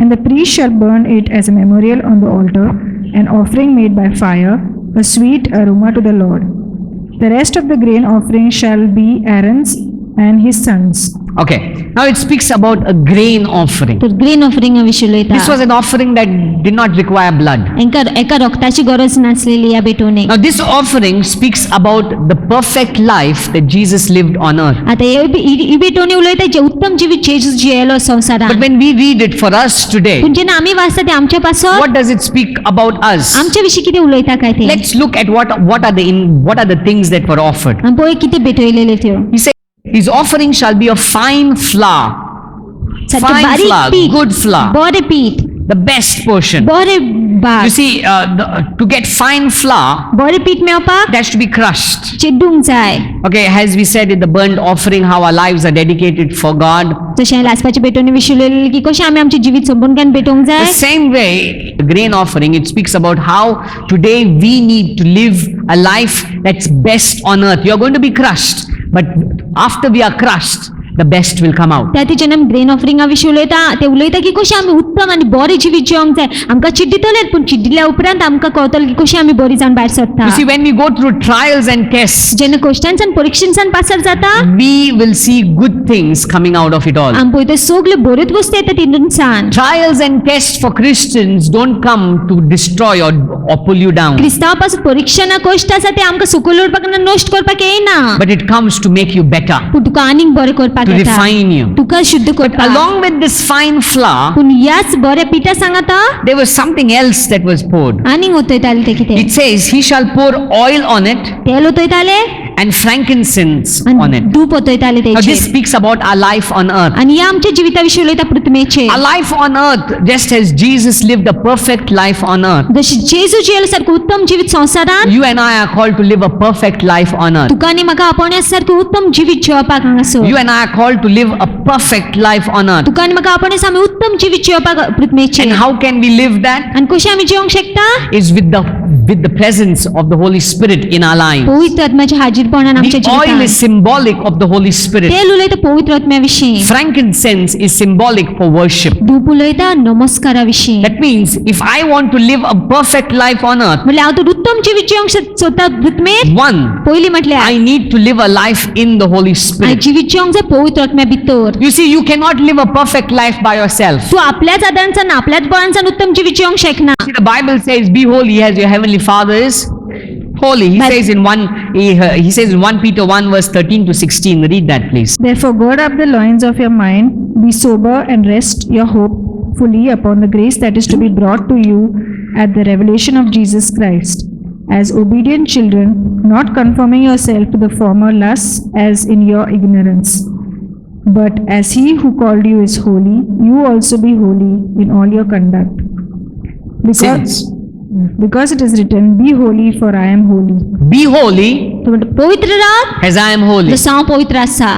And the priest shall burn it as a memorial on the altar, an offering made by fire, a sweet aroma to the Lord. The rest of the grain offering shall be Aaron's and his sons. Okay, now it speaks about a grain offering. तर grain ऑफरिंगा विशीं This उलयता. was an offering that did not require blood. एका रोगताची गरज नासलेली ह्या भेटवणेक. Now this offering speaks about the perfect life that Jesus lived on earth. आतां ही भेटवणी उलयता जे उत्तम जिवीत जेजूस जियेलो But संवसारान. when we read it for us today, पूण जेन्ना आमी वाचता ते आमच्या पासत what does it speak about us? आमच्या विशीं कितें उलयता काय ते. Let's look at what are the things that were offered. आनी पळय कितें भेटवयलेले त्यो. He said, His offering shall be of fine flour, सारकें fine बारीक flour, पीठ, good flour, बरें पीठ, the best portion. बरें You भाग, see, to get fine flour, बरें पीठ मेळपाक it has to be crushed. चिड्डूंक जाय. Okay, as we said in the burnt offering, how our lives are dedicated for God. जशें लासपाचे भेटवणे विशीं उलयलेलें की कशें आमी आमचें जिवीत संपूर्णपणान भेटोवंक The जाय. same way, the grain offering, it speaks about how today we need to live a life that's best on earth. You are going to be crushed, but after we are crushed, the best will come out. त्या जेन्ना आमी grain ऑफरिंगा विशीं उलयता ते उलयता की कशें आमी उत्तम आनी बरें जिवीत जिवंक जाय. आमकां चिड्डितलें पूण चिड्डिल्या उपरांत आमकां कळटलें की कशें आमी बरीं जावन भायर सरता. You see, when we go through trials and tests, जेन्ना कश्टांच्यान परिक्षेंच्यान पासर जाता we will see good things coming out of it all. आमी पळयता सगल्यो बऱ्योच वस्तू येता तितूनसान. Trials and tests for Christians don't come to destroy or pull you down, क्रिस्तांवा पासून परीक्षा ना कश्ट आसा ते आमकां सकयल उडपाक ना नश्ट करपाक येना. but it comes to make you better, पूण तुका आनीक बरें करपाक to येता. refine you. तुका शुद्ध करपाक. Along with this fine flour, पूण ह्याच बऱ्या पिठा सांगाता there was something else that was poured. आनीक ओतयताले ते कितें. It says, He shall pour oil on it, तेल ओतयताले and frankincense on आणि it. धूप वतयताले Now this तेचेर speaks about our life on earth. आणि ह्या आमच्या जिविताविषयी उलयता पृथ्वीचेर Our life on earth, just as Jesus lived a perfect life on earth, जशी जेजू जियेले सारखं उत्तम जिवीत संवसारान you and I are called to live a perfect life on earth. तुका आनी म्हाका आपोवण्या सारखं उत्तम जिवीत जियोपाक हांगासर You and I are called to live a perfect life on earth. तुका आनी म्हाका आपोवण्यास आमी उत्तम जिवीत जियोपाक And पृथ्वीचेर how can we live that? आणि कशें आमी जियोंक शकता Is with the presence of the Holy Spirit in our lives. पवित्र आत्म्याच्या हाजीरपणान आमच्या The oil जिवितांत is symbolic of the Holy Spirit. तेल उलयता पवित्र आत्म्याविशीं Frankincense is symbolic for worship. धूप उलयता नमस्काराविशीं That means if I want to live a perfect life on earth, म्हणल्यार हांव तर उत्तम जिवीत जियोंक सोदता पृथ्वीर one, पयलीं म्हटल्यार I need to live a life in the Holy हांवें Spirit. जिवीत जियोंक जाय पवित्र आत्म्या भितर You see, you cannot live a perfect life by yourself. तूं आपल्याच आदारांसान आपल्याच बळांसान उत्तम जिवीत जियोंक शकना See, the Bible says, "Be holy as your heavenly Father is holy." He But- says he says in 1 Peter 1 verse 13 to 16. Read that, please. Therefore, gird up the loins of your mind, be sober, and rest your hope fully upon the grace that is to be brought to you at the revelation of Jesus Christ. As obedient children, not conforming yourself to the former lusts as in your ignorance. But as he who called you is holy, you also be holy in all your conduct. Because it is written, be holy, for I am holy. Be holy तो म्हणटा पवित्र Rao as I am holy. जसं हांव पवित्र आसा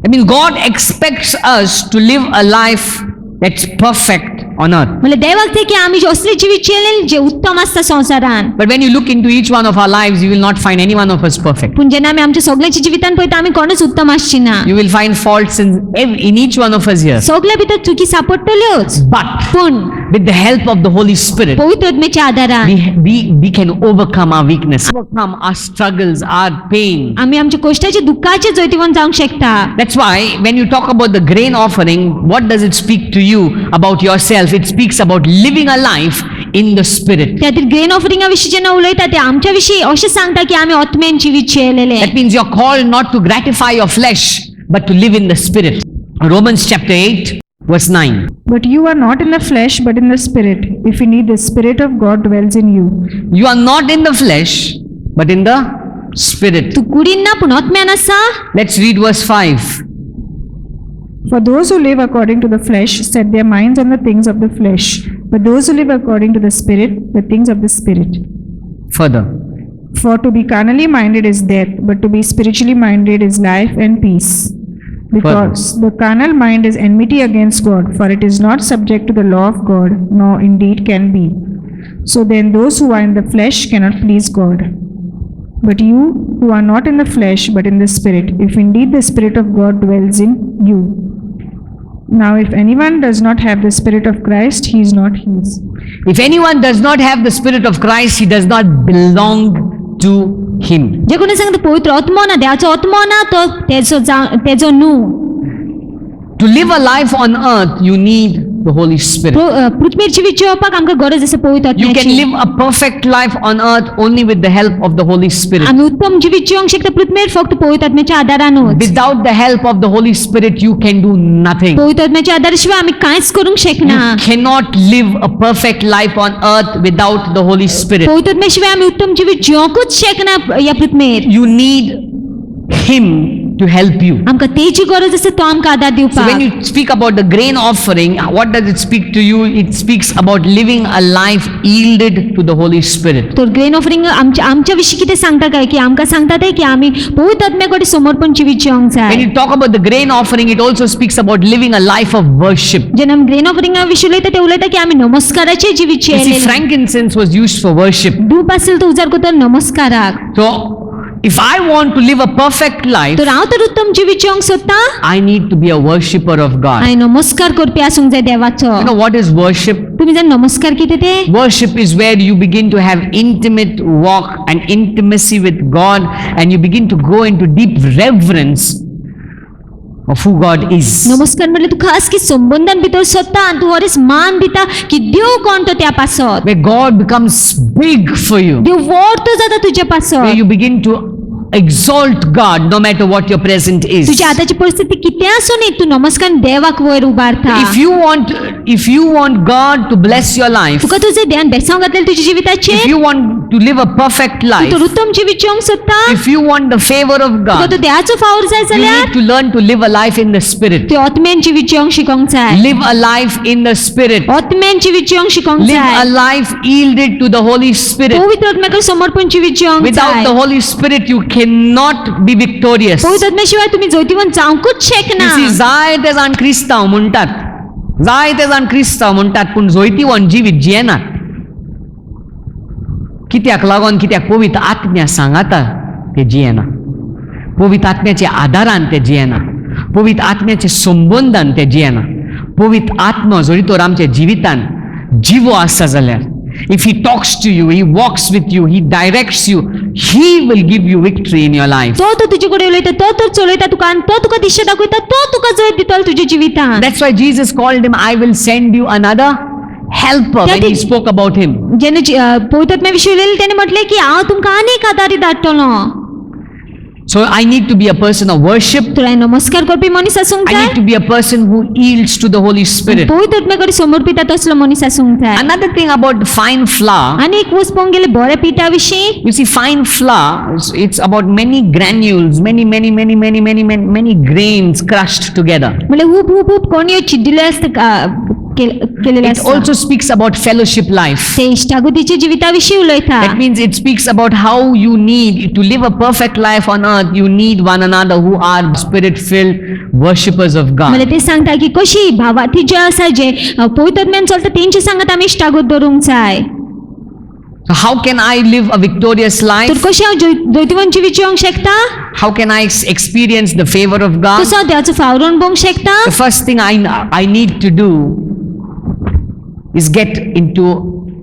I mean, God expects us to live a life that's perfect on earth. म्हणल्यार देवाक ते की आमी असले जिवीत जियेले जे उत्तम आसता संवसारान But when you look into each one of our lives, you will not find any one of us perfect. पूण जेन्ना आमी आमच्या सगळ्यांच्या जिवितान पळयता आमी कोणूच उत्तम आसची ना You will find faults in each one of us here. सगळ्या भितर चुकी सापडटल्योच But पूण with the help of the Holy Spirit, पवित्र आत्म्याच्या आदारान we can overcome our weakness, overcome our struggles, our pain. आमी आमच्या कश्टाचे दुःखाचे जैतिवंत जावंक शकता That's why when you talk about the grain offering, what does it speak to you about yourself? It speaks about living a life in the Spirit. त्या खातीर grain ऑफरिंगा विशीं जेन्ना उलयता ते आमच्या विशीं अशें सांगता की आमी आत्म्यान जिवीत जियेलेले That means you're called not to gratify your flesh, but to live in the Spirit. Romans chapter 8, verse 9. But you are not in the flesh, but in the Spirit, if indeed the Spirit of God dwells in you. You are not in the flesh, but in the Spirit. तूं कुडीन ना पूण आत्म्यान आसा Let's read verse 5. For those who live according to the flesh set their minds on the things of the flesh, but those who live according to the Spirit, the things of the Spirit. Further. For to be carnally minded is death, but to be spiritually minded is life and peace. Because the carnal mind is enmity against God, for it is not subject to the law of God, nor indeed can be. So then those who are in the flesh cannot please God. But you who are not in the flesh, but in the Spirit, if indeed the Spirit of God dwells in you. Now if anyone does not have the Spirit of Christ, he is not his. If anyone does not have the Spirit of Christ, he does not belong to him. जे कोणी सांगता पवित्र आत्मो ना देवाचो आत्मो ना तो तेजो न्हू To live a life on earth, you need the Holy Spirit. पृथ्वीर जिवीत जियोवपाक आमकां गरज आसा पवित्र You can आत्म्याची live a perfect life on earth only with the help of the Holy Spirit. आमी उत्तम जिवीत जियोंक शकता पृथ्वीर फक्त पवित्र आत्म्याच्या आदारानूच Without the help of the Holy Spirit, you can do nothing. पवित्र आत्म्याच्या आदारा शिवाय आमी कांयच करूंक शकना You cannot live a perfect life on earth without the Holy Spirit. पवित्र आत्म्या शिवाय आमी उत्तम जिवीत जियोंकूच शकना ह्या पृथ्वीर You need Him to help you. आमकां तेची गरज आसा तो आमकां आदार So दिवपाक when you speak about the grain offering, what does it speak to you? It speaks about living a life yielded to the Holy Spirit. तर grain offering आमच्या विशीं कितें सांगता काय की आमकां सांगता ते की आमी पवित्र आत्म्या कडेन समर्पण जिवीत जियोंक When जाय you talk about the grain offering, it also speaks about living a life of worship. जेन्ना आमी ग्रेन ऑफरिंगा विशीं उलयता ते उलयता की आमी नमस्काराचे जिवीत You see, जियेलेले frankincense was used for worship. धूप आसलें तो उजार करता नमस्काराक So if I want to live a perfect life, तर हांव तर उत्तम जिवीत जियोंक सोदता I need to be a worshipper of God. हांवें नमस्कार करपी आसूंक जाय देवाचो You know what is worship? तुमी जाण नमस्कार कितें ते Worship is where you begin to have intimate walk and intimacy with God, and you begin to go into deep reverence of who God is. नमस्कार म्हटल्यार तूं खास की संबंधान भितर सोदता आनी तूं वरीस मान दिता की देव कोण तो त्या पासत Where God becomes big for you. देव व्हड तो जाता तुज्या Where पासत you begin to exalt God no matter what your present is. तुझी आताची परिस्थिती किती असो नी तू नमस्कार देवाक वयर उबारता. If you want God to bless your life, तुका तुझे ध्यान बेसांव घातलेले तुझ्या जिविताचे, if you want to live a perfect life, तू उत्तम जिवीत जिवंक सोदता, if you want the favor of तुका God, तो देवाचो फावोर जाय you जाल्यार need to learn to live a life in the Spirit. तू आत्मेन जिवीत जिवंक शिकोंक जाय. Live a life in the Spirit. आत्मेन जिवीत जिवंक शिकोंक Live a जाय. life yielded to the Holy Spirit. पवित्र आत्म्याकडे समर्पण जिवीत जिवंक Without जाय. the Holy Spirit, you cannot be victorious. पवित्र आत्म्याशिवाय तुम्ही जैतिवंत जावंकूच शकना. You see, जायते जाण क्रिस्तांव म्हणटात, जायते जाण क्रिस्तांव म्हणटात, पूण जैतिवंत जिवीत जियेनात. कित्याक लागोन? कित्याक पवित्र आत्म्या सांगाता ते जियेना, पवित्र आत्म्याच्या आदारान ते जियेना, पवित्र आत्म्याच्या संबंधान ते जियेना. पवित्र आत्मा जरी तर आमच्या जिवितान जिवो आसा जाल्यार, if he talks to you, he walks with you, he directs you, he will give you victory in your life. तो तुझे कडेन उलयता, तो चलयता तुका आनी तो तुका दिशा दाखयता, तो तुका जय दितलो तुझ्या जिवितान. That's why Jesus called him, I will send you another helper, when he spoke about him. जेणे पवित्र आत्म्याविषयी उलयले त्याने म्हटले की हांव तुमकां आनीक आदारी धाडटलो. So I need to be a person of worship. तुला नमस्कार करपी मनीस आसूंक I जाय. need to be a person who yields to the Holy Spirit. पवित्र आत्म्याकडे समर्पित तसलो मनीस आसूंक जाय. Another thing about fine flour, आनी एक वस्त पळोवंक गेले बऱ्या पिठा विशीं, you see, fine flour, it's about many granules, many grains crushed together. म्हणजे खूप कोणयो चिड्डिल्यो आसता केलेले It आसता. also speaks about fellowship life. ते इश्टागतीच्या जिविताविषयी उलयता. That means it speaks about how you need to live a perfect life on earth. You need one another who are spirit-filled worshippers of म्हणजे God. ते सांगता की कशी भावाती जे आसा जे पवित्र आत्म्यान चलता तेंची सांगत आमी इश्टागत धरूंक जाय. So how can I live a victorious तर life? कशी हांव जैतिवंत जिवीत जिवंक शकता? How can I experience the favor of God? कसो हांव देवाचो फावोर अणभवंक शकता? The first thing I need to do is get into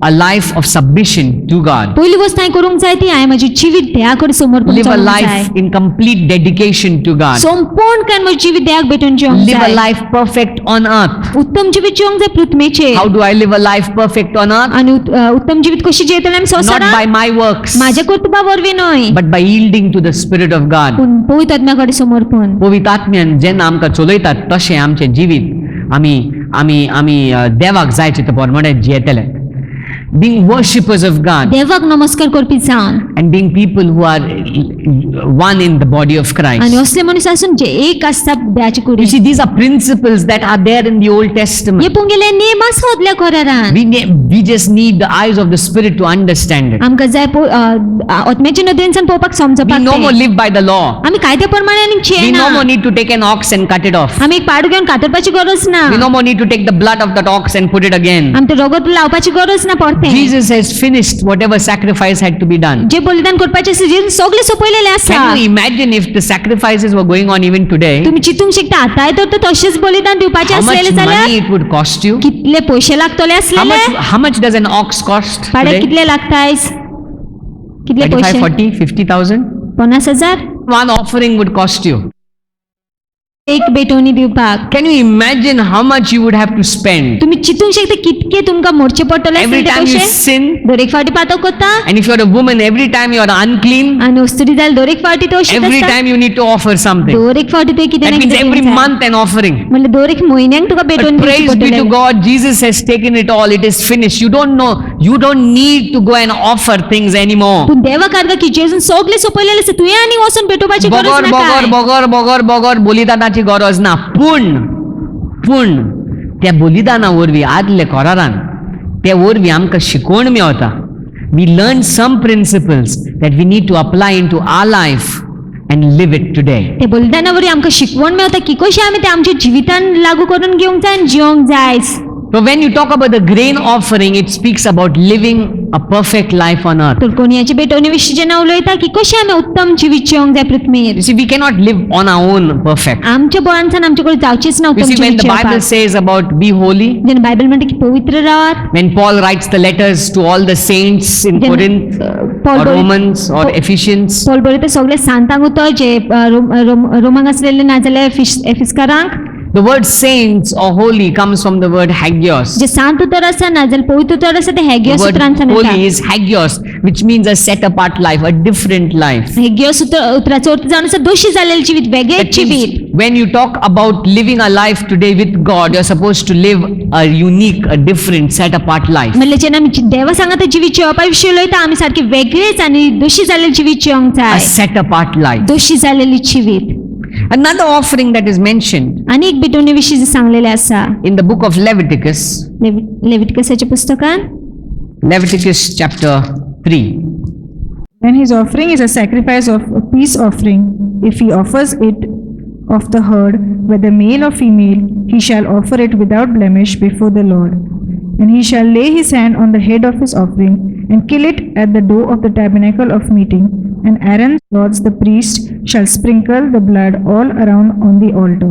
a life of submission to God. पहिली गोष्ट हांवें करूंक जाय ती हांवें म्हजें जिवीत देवा कडेन समर्पण Live a करूंक life जाय. in complete dedication to God. संपूर्णपणे म्हजें जिवीत देवाक भेटून जिवंक Live a जाय. life perfect on earth. उत्तम जिवीत जिवंक जाय पृथ्वीचेर. How do I live a life perfect on earth? आनी उत्तम जिवीत कशी जियेतले आमी Not संवसारांत? by my works, माझ्या कर्तुबा वरवीं न्हय, but by yielding to the Spirit of God. पूण पवित्र आत्म्या कडेन समर्पण. पवित्र आत्म्यान जेन्ना आमकां चलयतात तशें आमचें जिवीत आमी आमी आमी देवाक जाय चित्त प्रमाणे जियेतले. Being worshippers of God देवाक नमस्कार करपी जावन and being people who are one in the body of आनी Christ. असले मनीस आसून जे एक आसता देवाचे You कुडींत. see, these are principles that are there in the Old hey Testament. पळोवंक गेल्यार नेम आसा आदल्या करारान. We just need the eyes of the Spirit to understand it. आमकां जाय आत्म्याच्या नदरेनच्यान पळोवपाक We समजपाक no more तें. live by the law. आमी कायद्या प्रमाणे आनीक We no जियेना. more need to take an ox and cut it off. आमी एक पाडू घेवन कातरपाची गरज ना. We no more need to take the blood of that ox and put it again. आमी ते रगत लावपाची गरज ना परतें. Jesus has finished whatever sacrifice had to be done. जे बलिदान करपाचे आसा जे सगळे सोपयलेले आसा. Can you imagine if the sacrifices were going on even today? तुम्ही चिंतूंक शकता आतांय तर तशेंच बलिदान दिवपाचे How much आसलेले money जाल्यार it would cost you? कितले पयशे लागतले आसलेले. How much does an ox cost भाडे today? कितले लागताय? कितले 35, पयशे? 40, 50,000? 50,000 One offering would cost you. एक बेटोनी दिवपाक. Can you imagine how much you would have to spend? तुम्ही चिंतूंक शकता कितके तुमकां मोडचे पडटले Every आसले ते time you पयशे. sin, दर एक फावटी पातक करता and if you're a woman, every time you're unclean, आनी वस्तुरी जाल्यार दर एक फावटी तो अशीच every आसता. time you need to offer something. दर एक फावटी ते कितें That ना means कितें every दिवंक जाय. month an offering. म्हणल्यार दर एक म्हयन्याक तुका But बेटोन दिवची praise be to पडटले. God, Jesus has taken it all. It is finished. You don't know. You don't need to go and offer things anymore. पूण देवा कारगा की जेजून सगळे सोपयलेले आसा तुवें आनी वचून पेटोवपाची गरज बगर ना बगर काय. बगर बगर बगर बलिदानाची गरज ना. पूण त्या बलिदाना वरवीं आदले करारान त्या वरवीं आमकां शिकवण मेळटा. We learn some principles that we need to apply into our life and live it today. ते बलिदाना वरवीं आमकां शिकवण मेळटा की कशें आमी ते आमच्या जिवितान लागू करून घेवंक जाय आनी जिवंक जाय. So when you talk about the grain offering, it speaks about living a perfect life on earth. तर कोणयाचे बेटोनी विशीं जेन्ना उलयता की कशें आमी उत्तम जिवीत जिवंक जाय पृथ्वीर. You see, we cannot live on our own perfect. आमच्या बळांतल्यान आमचे कडेन जावचेच ना You उत्तम see, when जिवीत the Bible जिवपाक. says about be holy, जेन्ना बायबल म्हणटा की पवित्र रावात. when Paul writes the letters to all the saints in Then, Corinth Paul or bari- Romans or Paul- Ephesians, Paul बरयता सगळे सांतांक उतर जे रोमांक आसलेले ना जाल्यार एफिस्कारांक. The word saints or holy comes from the word hagios. जे सांत उतर आसा ना जाल्यार पवित्र उतर आसा ते The हेगियोस word उतरांतल्यान येता. holy is hagios, which means a set apart life, a different life. हेगियोस उतराचो अर्थ जावन आसा दोशी जाल्लेले जिवीत, वेगळेच That means जिवीत. when you talk about living a life today with God, you're supposed to live a unique, a different, set apart life. म्हणल्यार जेन्ना आमी देवा सांगता जिवीत जियोवपा विशीं उलयता आमी सारके वेगळेच आनी दोशी जाल्लेले जिवीत जियोंक A जाय. set apart life. दोशी जाल्लेली जिवीत. Another offering that is mentioned आनी एक भेटवणी विशीं जे सांगलेले आसा in the book of Leviticus, लेविटिकसाच्या पुस्तकान Leviticus chapter 3. Then his offering is a sacrifice of a peace offering. If he offers it of the herd, whether male or female, he shall offer it without blemish before the Lord. And he shall lay his hand on the head of his offering and kill it at the door of the tabernacle of meeting. And Aaron's sons, the priest, shall sprinkle the blood all around on the altar.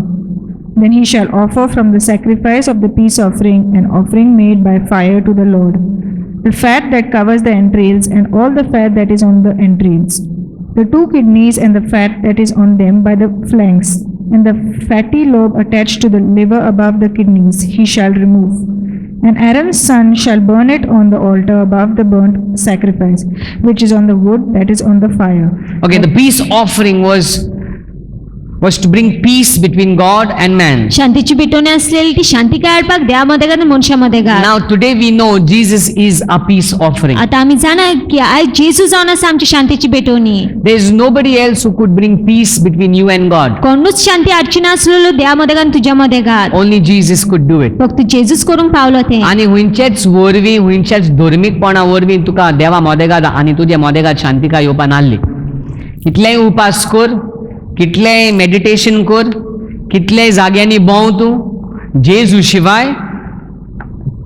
Then he shall offer from the sacrifice of the peace offering an offering made by fire to the Lord, the fat that covers the entrails and all the fat that is on the entrails, the 2 kidneys and the fat that is on them by the flanks, and the fatty lobe attached to the liver above the kidneys he shall remove. And Aaron's son shall burn it on the altar above the burnt sacrifice, which is on the wood that is on the fire. Okay, the peace offering was to bring peace between God and man. शांतीची भेटवणी असलेली ती शांती काय हाडपाक देवामध्ये घाल मनशामध्ये घाल. Now today we know Jesus is a peace offering. आता आमी जाणा की आयज जेजू जावन आसा आमची शांतीची भेटवणी. There is nobody else who could bring peace between you and God. कोणूच शांती हाडची नासलेलो देवामध्ये घाल तुझ्यामध्ये घाल. Only Jesus could do it. फक्त जेजूच करूंक पावलो ते. आणि हुंचेच वरवीं हुंचेच धर्मीकपणा वरवीं तुका देवा मोदेगाद आनी तुजे मोदेगाद शांतिकाय येवपा नासली. कितलेय उपास कर, कितलेय मेडिटेशन कर, कितलेय जाग्यांनी भोंव तूं, जेजू शिवाय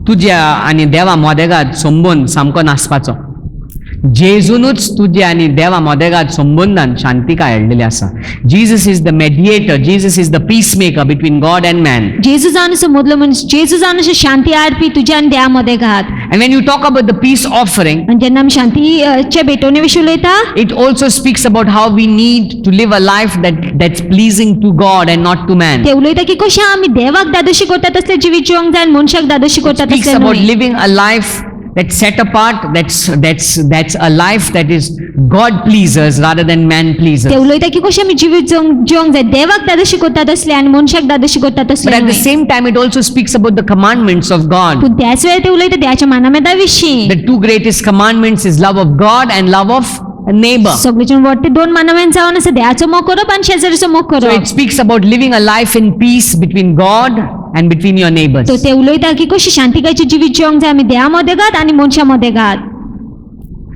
तुज्या आनी देवा मोदेगाद संबंद सामको नासपाचो. जेजूनच तुजे आनी देवा मोदेगाद संबंदान शांतिकाय हाडलेली आसा. Jesus is the mediator, Jesus is the peace maker between God and man. जेजू जावन आसा मदलो मनीस, जेजू जावन आसा शांती हाडपी तुज्या आनी देवामध्ये घाल. And when you talk about the peace offering, आनी जेन्ना आमी शांतीच्या भेटवणे विशीं उलयता it also speaks about how we need to live a life that's pleasing to God and not to man. ते उलयता की कशें आमी देवाक दादोशी करतात तसले जिवीत जियोंक जाय, मनशाक दादोशी करतात Speaks तसले about न्हय. living a life that's set apart, that's a life that is God pleasers rather than man pleasers. ते उलयता की कशें आमी जिवीत जियोंक जाय, देवाक दादोशी करतात तसले आनी मनशाक दादोशी करतात But तसले at the न्हय. same time, it also speaks about the commandments of God. पूण त्याच वेळार ते उलयता देवाच्या मानामेदा विशीं. The 2 greatest commandments is love of God and love of a neighbor. सगळेच्यान व्हडले 2 मानामेन जावन आसा देवाचो मोग करप आनी शेजाऱ्याचो मोग So करप. it speaks about living a life in peace between God and between your neighbors. तो ते उलयता की कशी शांतिकायेची जिवीत जियोंक जाय आमी देवामध्ये घात आनी मनशामध्ये घात.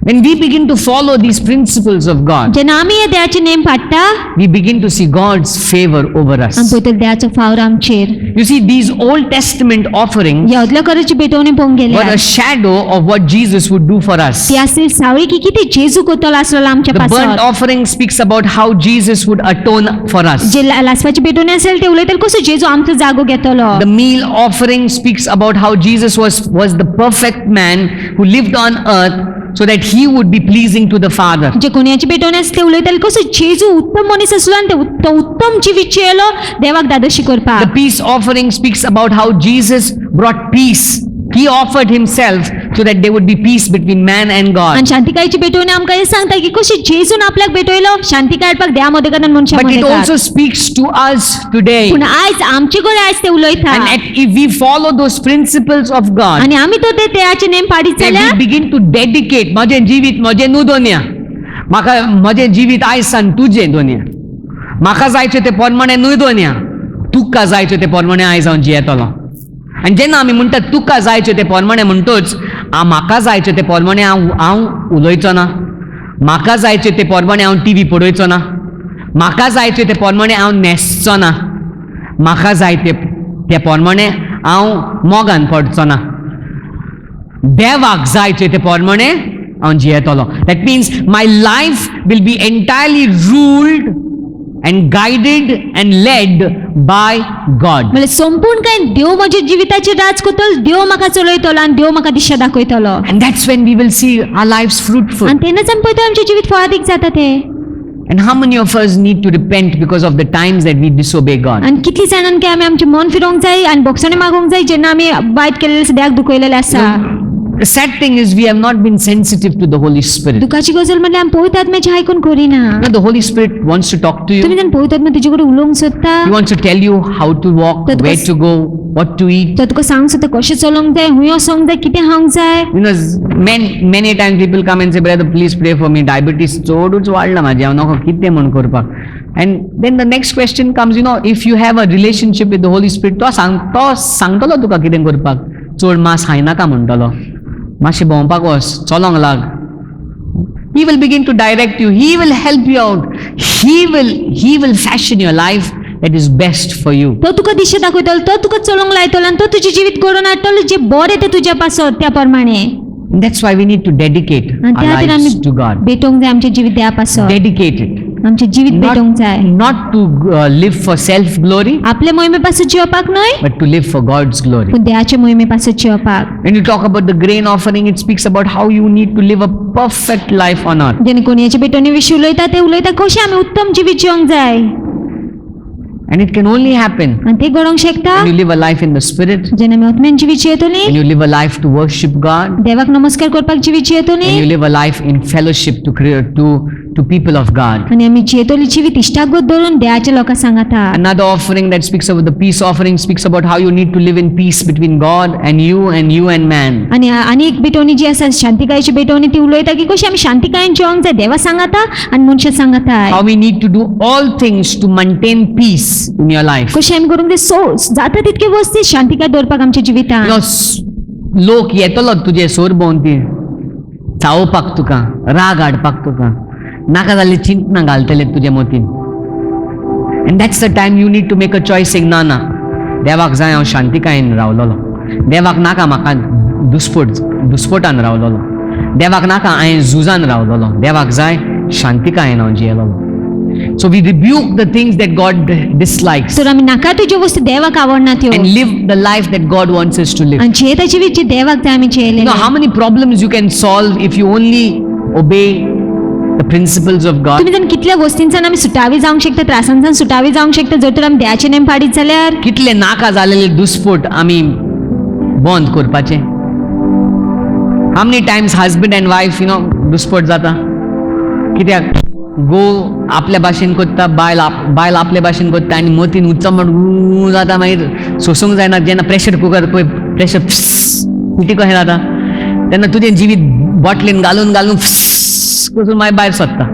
When we begin to follow these principles of God, जेन्ना आमी हे देवाचे name पाडटा we begin to see God's favor over आमी us. पळयतले देवाचो फावोर आमचेर. You see, these Old Testament offerings ह्या अदल्या कराची भेटवणी पळोवंक were गेल्यार a shadow of what Jesus would do for us. ती आसली सावळी की कितें जेजू करतलो आसलो आमच्या The burnt पासत. offering speaks about how Jesus would atone for us. जे लासपाची भेटवणी असेल ते उलयतले कसो जेजू आमचो जागो घेतलो. The meal offering speaks about how Jesus was the perfect man who lived on earth so that he would be pleasing to the Father. जे कोण्याची भेटवणी आसा ते उलयतले कसो जेजू उत्तम मनीस आसलो आनी ते उत्तम जिवीत जियेलो देवाक दादोशी The करपाक. peace offering speaks about how Jesus brought peace. He offered himself so that there would be peace between man and God. आनी शांतिकायेची भेटवणी आमकां हे सांगता की कशी जेजून आपल्याक भेटयलो शांतिकाय हाडपाक देवामध्ये घात आनी But मनशामध्ये it घात. also speaks to us today. पूण आयज आमचे घरा आयज ते उलयता And if we follow those principles of God, आनी आमी तो ते देवाचे नेम पाडीत then जाल्यार we begin to dedicate म्हजें जिवीत म्हजें न्हू दोनया. म्हाका म्हजें जिवीत आयज सान तुजें दोनया. म्हाका जायचें तें पोरमणें न्हू दोनया. तुका जायचें तें पोरमणें आयज हांव जियेतलो. आनी जेन्ना आमी म्हणटा तुका जायचें तें पोरमणें म्हणटोच म्हाका जायचें तें पोरमणें हांव उलयचो ना. म्हाका जायचें तें पोरमणें हांव टीव्ही पळयचो ना. म्हाका जायचें तें पोरमणें हांव न्हेसचो ना. म्हाका जाय तें पोरमणें हांव मोगान पडचो ना. देवाक जायचें तें पोरमणें हांव जियेतलो. That means my life will be entirely ruled and guided and led by God. म्हणजे संपूर्ण काय देव म्हज्या जिविताचेर राज करतलो, देव म्हाका चलयतलो आनी देव म्हाका दिशा दाखयतलो. And that's when we will see our lives fruitful. आनी तेन्नाच आमी पळयता आमचें जिवीत फळादीक जाता ते. And how many of us need to repent because of the times that we disobey God? आणि कितली जाणांक की आमी आमचे मन फिरोवंक जाय आणि बोक्सांनी मागोवंक जाय जेन्ना आमी वायट केलेले देवाक दुखयलेले आसा. The sad thing is we have not been sensitive to the Holy Spirit. दुखाची गजाल म्हणल्यार आमी पवित्र आत्म्याची आयकून करिना. The Holy Spirit wants to talk to तुम्ही you. जर पवित्र आत्मा तुजे कडेन उलोवंक सोदता, He wants to tell you how to walk, That where was- to go, what to eat. तो तुका सांग सोदता कशें चलोवंक जाय, हुंय वचोंक जाय, कितें खावंक जाय. You know, many times people come and say, brother, please pray for me. Diabetes चोडूच वाडला म्हाजे, हांव नको कितें म्हण करपाक. And then the next question comes, you know, if you have a relationship with the Holy Spirit, तो सांगतलो तुका कितें करपाक. चोड मांस खायनाका म्हणटलो. मातशें भोंवपाक वच, चलोंक लाग. He will begin to direct you. He will help you out. He will fashion your life that is best for you. तो तुका दिशा दाखयतलो, तो तुका चलोवंक लायतलो आणि तो तुजें जिवीत घडोवन हाडटलो जे बरें तें तुज्या पासत त्या प्रमाणे. And that's why we need to dedicate आणि our त्या खातीर lives to आमी God. भेटोवंक जाय आमचें जिवीत देवा पासत. Dedicate it. आमचें जिवीत भेटोवंक जाय. Not to live for self glory, आपले मोहिमे पासत जिवपाक न्हय, but to live for God's glory. पूण देवाचे मोहिमे पासत जिवपाक. When you talk about the grain offering, it speaks about how you need to live a perfect life on earth. जेणे कोणयाचे भेटोवणी विशीं उलयता ते उलयता कशें आमी उत्तम जिवीत जिवंक जाय. And it can only happen आणि ते घडोवंक शकता when you live a life in the Spirit, जेन्ना आमी आत्म्यान जिवीत जियेतलीं, when you live a life to worship God, देवाक नमस्कार करपाक जिवीत when जियेतलीं, you live a life in fellowship to people of God. आनी आमी जियेतलीं जिवीत इश्टागत धरून देवाच्या लोकांक सांगता. Another offering that speaks about the peace offering speaks about how you need to live in peace between God and you and man. आनी एक भेटोवणी जी आसा शांतिकायेची भेटोवणी ती उलयता की कशी आमी शांतिकायेन जिवंक जाय देवा सांगता आनी मनशां सांगता. How we need to do all things to maintain peace in your life. कशें आमी करूंक जाय जाता तितके वस्ती शांतिकाय दवरपाक आमच्या जिवितांत. You know, लोक येतलो तुजे सोर भोंवती चावोवपाक तुका, राग हाडपाक तुका, नाका जाल्ली चिंतना घालतले तुजे मोतीन. And that's the time you need to make a choice saying, ना देवाक जाय हांव शांतिकायेन रावलोलो. देवाक नाका म्हाका दुस्फोटान रावलोलो. देवाक नाका हांवें झुजान रावलोलो. देवाक जाय शांतिकायेन हांव जियेलोलो. So we rebuke the things that God dislikes तर आमी नाका तुज्यो वस्तू देवाक आवडना त्यो and live the life that God wants us to live. आनी जियेता जिवीत जे देवाक जाय आमी You जियेले. know how many problems you can solve if you only obey the principles of God? तुमी जाण कितल्या वस्तींसान आमी सुटावी जावंक शकता, त्रासांसान सुटावी जावंक शकता जर तर आमी देवाचे नेम पाडीत जाल्यार. कितले नाका जालेले दुस्फोट आमी बंद करपाचे. How many times husband and wife, you know, दुस्फोट जाता कित्याक गो आपल्या भाशेन कोत्ता, बायल आपल्या भाशेन कोत्ता आनी मोतीन उच्चमट जाता. मागीर सोसूंक जायना. जेन्ना प्रेशर कुकर पळय प्रेशर उटी कशें जाता तेन्ना तुजें जिवीत बॉटलीन घालून करून मागीर भायर सरता.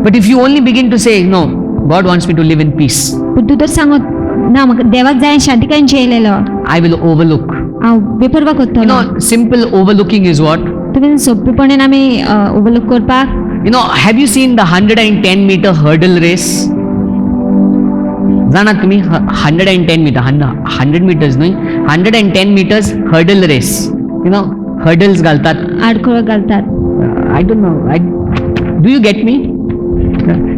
But if you only begin to say no God wants me to live in peace, पूण तूं तर सांगत ना म्हाका देवाक जाय शांतिकायेन जियेलेलो I will overlook. हांव बेपरवा You करतलो. know, simple overlooking is what? तुमी सोंपेपणान आमी ओवरलूक करपाक. You know, have you seen the 110-meter hurdle race? जाणात तुम्ही 110 मीटर 100 meters न्हय 110 meters hurdle race. You know, hurdles घालतात. आडखळ घालतात. I don't know. Do you get me?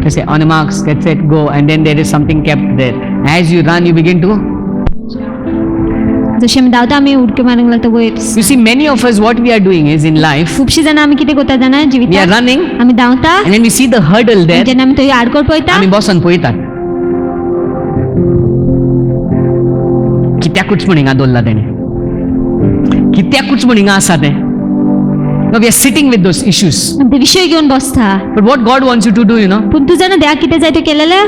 They say on a marks, get set, go, and then there is something kept there. As you run, you begin to. जशें आमी धांवता आमी उडक्यो मारूंक लागता वयर. You see, many of us, what we are doing is in life, खुबशीं जाणां आमी कितें करता जाणा we are जिवितांत running, आमी धांवता and when we see the hurdle there, जेन्ना आमी थंय आडखळ पळयता आमी बसून पळयतात. कित्याकूच म्हण हिंगा दवरला तेणे, कित्याकूच म्हण हिंगा आसा तें. No, we are sitting with those issues. आमी ते विशय घेवन बसता. But what God wants you to do, you know, पूण तूं जाणा देवाक कितें जाय तें केलेलें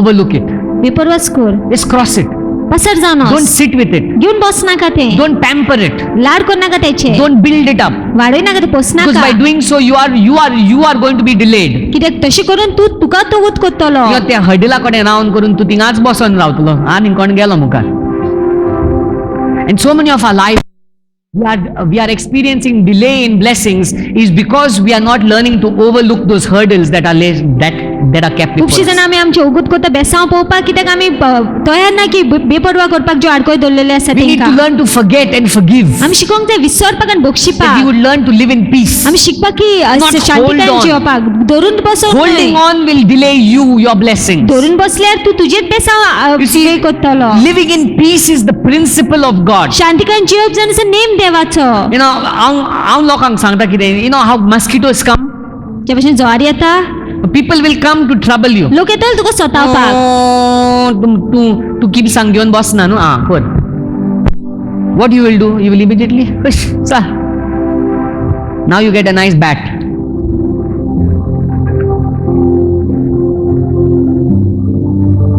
overlook it. बेपरवास कर. Just cross it. पसर जावन Don't वच. sit with it. घेवन बस नाका तें. Don't pamper it. लाड कर नाका तेचे. Don't build it up. वाडय नाका तें पोस Because नाका. by doing so, you are going to be delayed. कित्याक तशें करून तूं तुका तो वत करतलो. किंवा त्या हडला कडेन रावन करून तूं थिंगाच बसून रावतलो आनी कोण गेलो मुखार. And so many of our lives we are experiencing delay in blessings is because we are not learning to overlook those hurdles that are kept before खुबशीं us. जाणां आमी आमचे उगत करता बेसांव पळोवपाक कित्याक आमी तयार ना की बेपरवा करपाक ज्यो आडखळ दवरलेले आसा We need to तेंकां. learn to forget and forgive. आमी शिकोवंक जाय विसरपाक आनी That we बक्षिपाक. would learn to live in peace. आमी शिकपाक की Not hold शांतीकायेन on. जिवपाक धरून बसोवंक Holding न्हय. on will delay your blessings. धरून बसल्यार तूं तुजेच बेसांव You see, हे करतलो. living in peace is the principle of God. शांतिकायेन जिवप जावन आसा नेम देवाचो. You know, हांव लोकांक सांगता कितें, you know how mosquitoes come? ज्या भाशेन ज्वार येता people will come to trouble you. लोक येतात तुका स्वतावपाक तू कितें सांग घेवन बसना न्हू आं कर. What you will do? You will immediately hush, sir. Now you get a nice bat.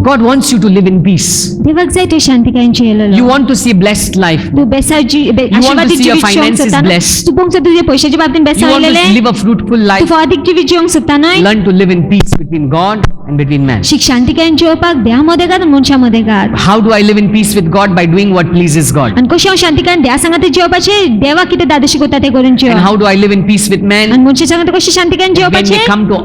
God wants you to live in peace. देवाक जाय तुवें शांतिकायेन जियेलेलो You want to see a blessed life. तू आशीर्वादीत see your जिवीत जिवंक finances सोदता न्हू? blessed. तू पोवंक सोदता तुजे पयशाच्या बाबतीन You want बेसावलेले to live a fruitful तू life. फळादीक जिवीत जिवंक सोदता न्हय Learn to live in peace between God and between man. शिक शांतिकायेन जिवपाक देवा मदें घात आनी मनशा मदें घात How do I live in peace with God? By doing what pleases God. आनी कशें हांव शांतिकायेन देवा सांगात जिवपाचें देवा कितें दादा शिकयता तें करून जिव And how do I live in peace with man? आनी मनशा सांगात कशें शांतिकायेन When they जिवपाचें come to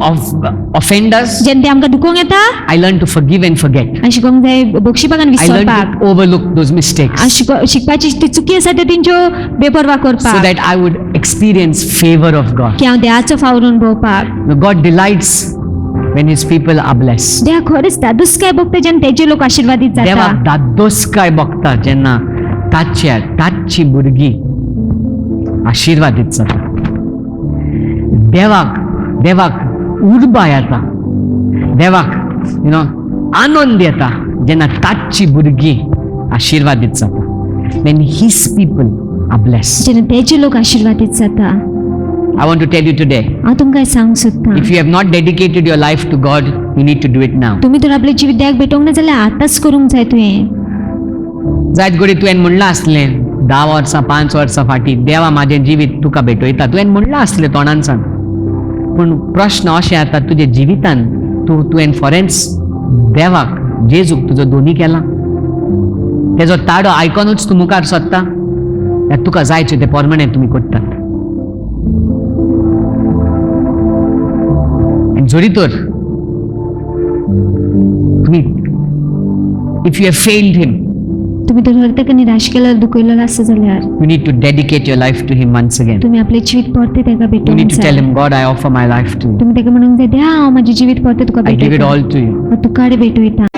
offend us, जेन्ना ते आमकां दुखोवंक येता I learn to forgive and forget. आनी शिकोवंक जाय बक्षिपाक आनी I learn विसरपाक to overlook those mistakes आनी शिकपाची ती चुकी आसा त्यो तेंच्यो बेपरवा so करपाक that I would experience favor of God. की हांव देवाचो फावरून भोवपाक Now, God delights when His people are blessed. देवा खरेंच दादूसकाय भोगता जेन्ना तेजे लोक आशिर्वादीत जाता देवाक दादोसकाय भोगता जेन्ना ताची भुरगीं आशिर्वादीत जाता. देवाक उर्बा येता. देवाक आनंद येता जेन्ना ताची भुरगीं आशिर्वादीत जाता. When His people are blessed. जेन्ना तेजे लोक आशिर्वादीत जाता I want to tell you today, हांव तुमकां सांगूंक सोदतां if you have not dedicated your life to God, you need to do it now. तुमी तर आपलें जिवीत देवाक भेटोवंक ना जाल्यार आतांच करूंक जाय तुवें जायत घडी तुवें म्हणलां आसलें 10 वर्सां 5 वर्सां फाटीं देवा म्हाजें जिवीत तुका भेटयता. तुवें म्हणलां आसलें तोंडानसान. पूण प्रश्न अशें येता तुजे जिवितान तुवें फॉरेन्स देवाक जेजूक तुजो दोनी केला. तेजो ताडो आयकोनूच तूं मुखार सोदता काय तुका जायचें तें पोरमणें तुमी करतात. आनी जोरी तर तुमी if you have failed him, तुमी तर हर ताका निराश केल्यार दुखयलेलो आसा जाल्यार you need to dedicate your life to him once again. तुमी आपलें जिवीत परते ताका You भेटोवंक need to tell जाय him, God, I offer my life to you. तुमी ताका म्हणूंक जाय देवा हांव म्हाजें जिवीत परते तुका I give it भेटयता all to you. तुका भेटयता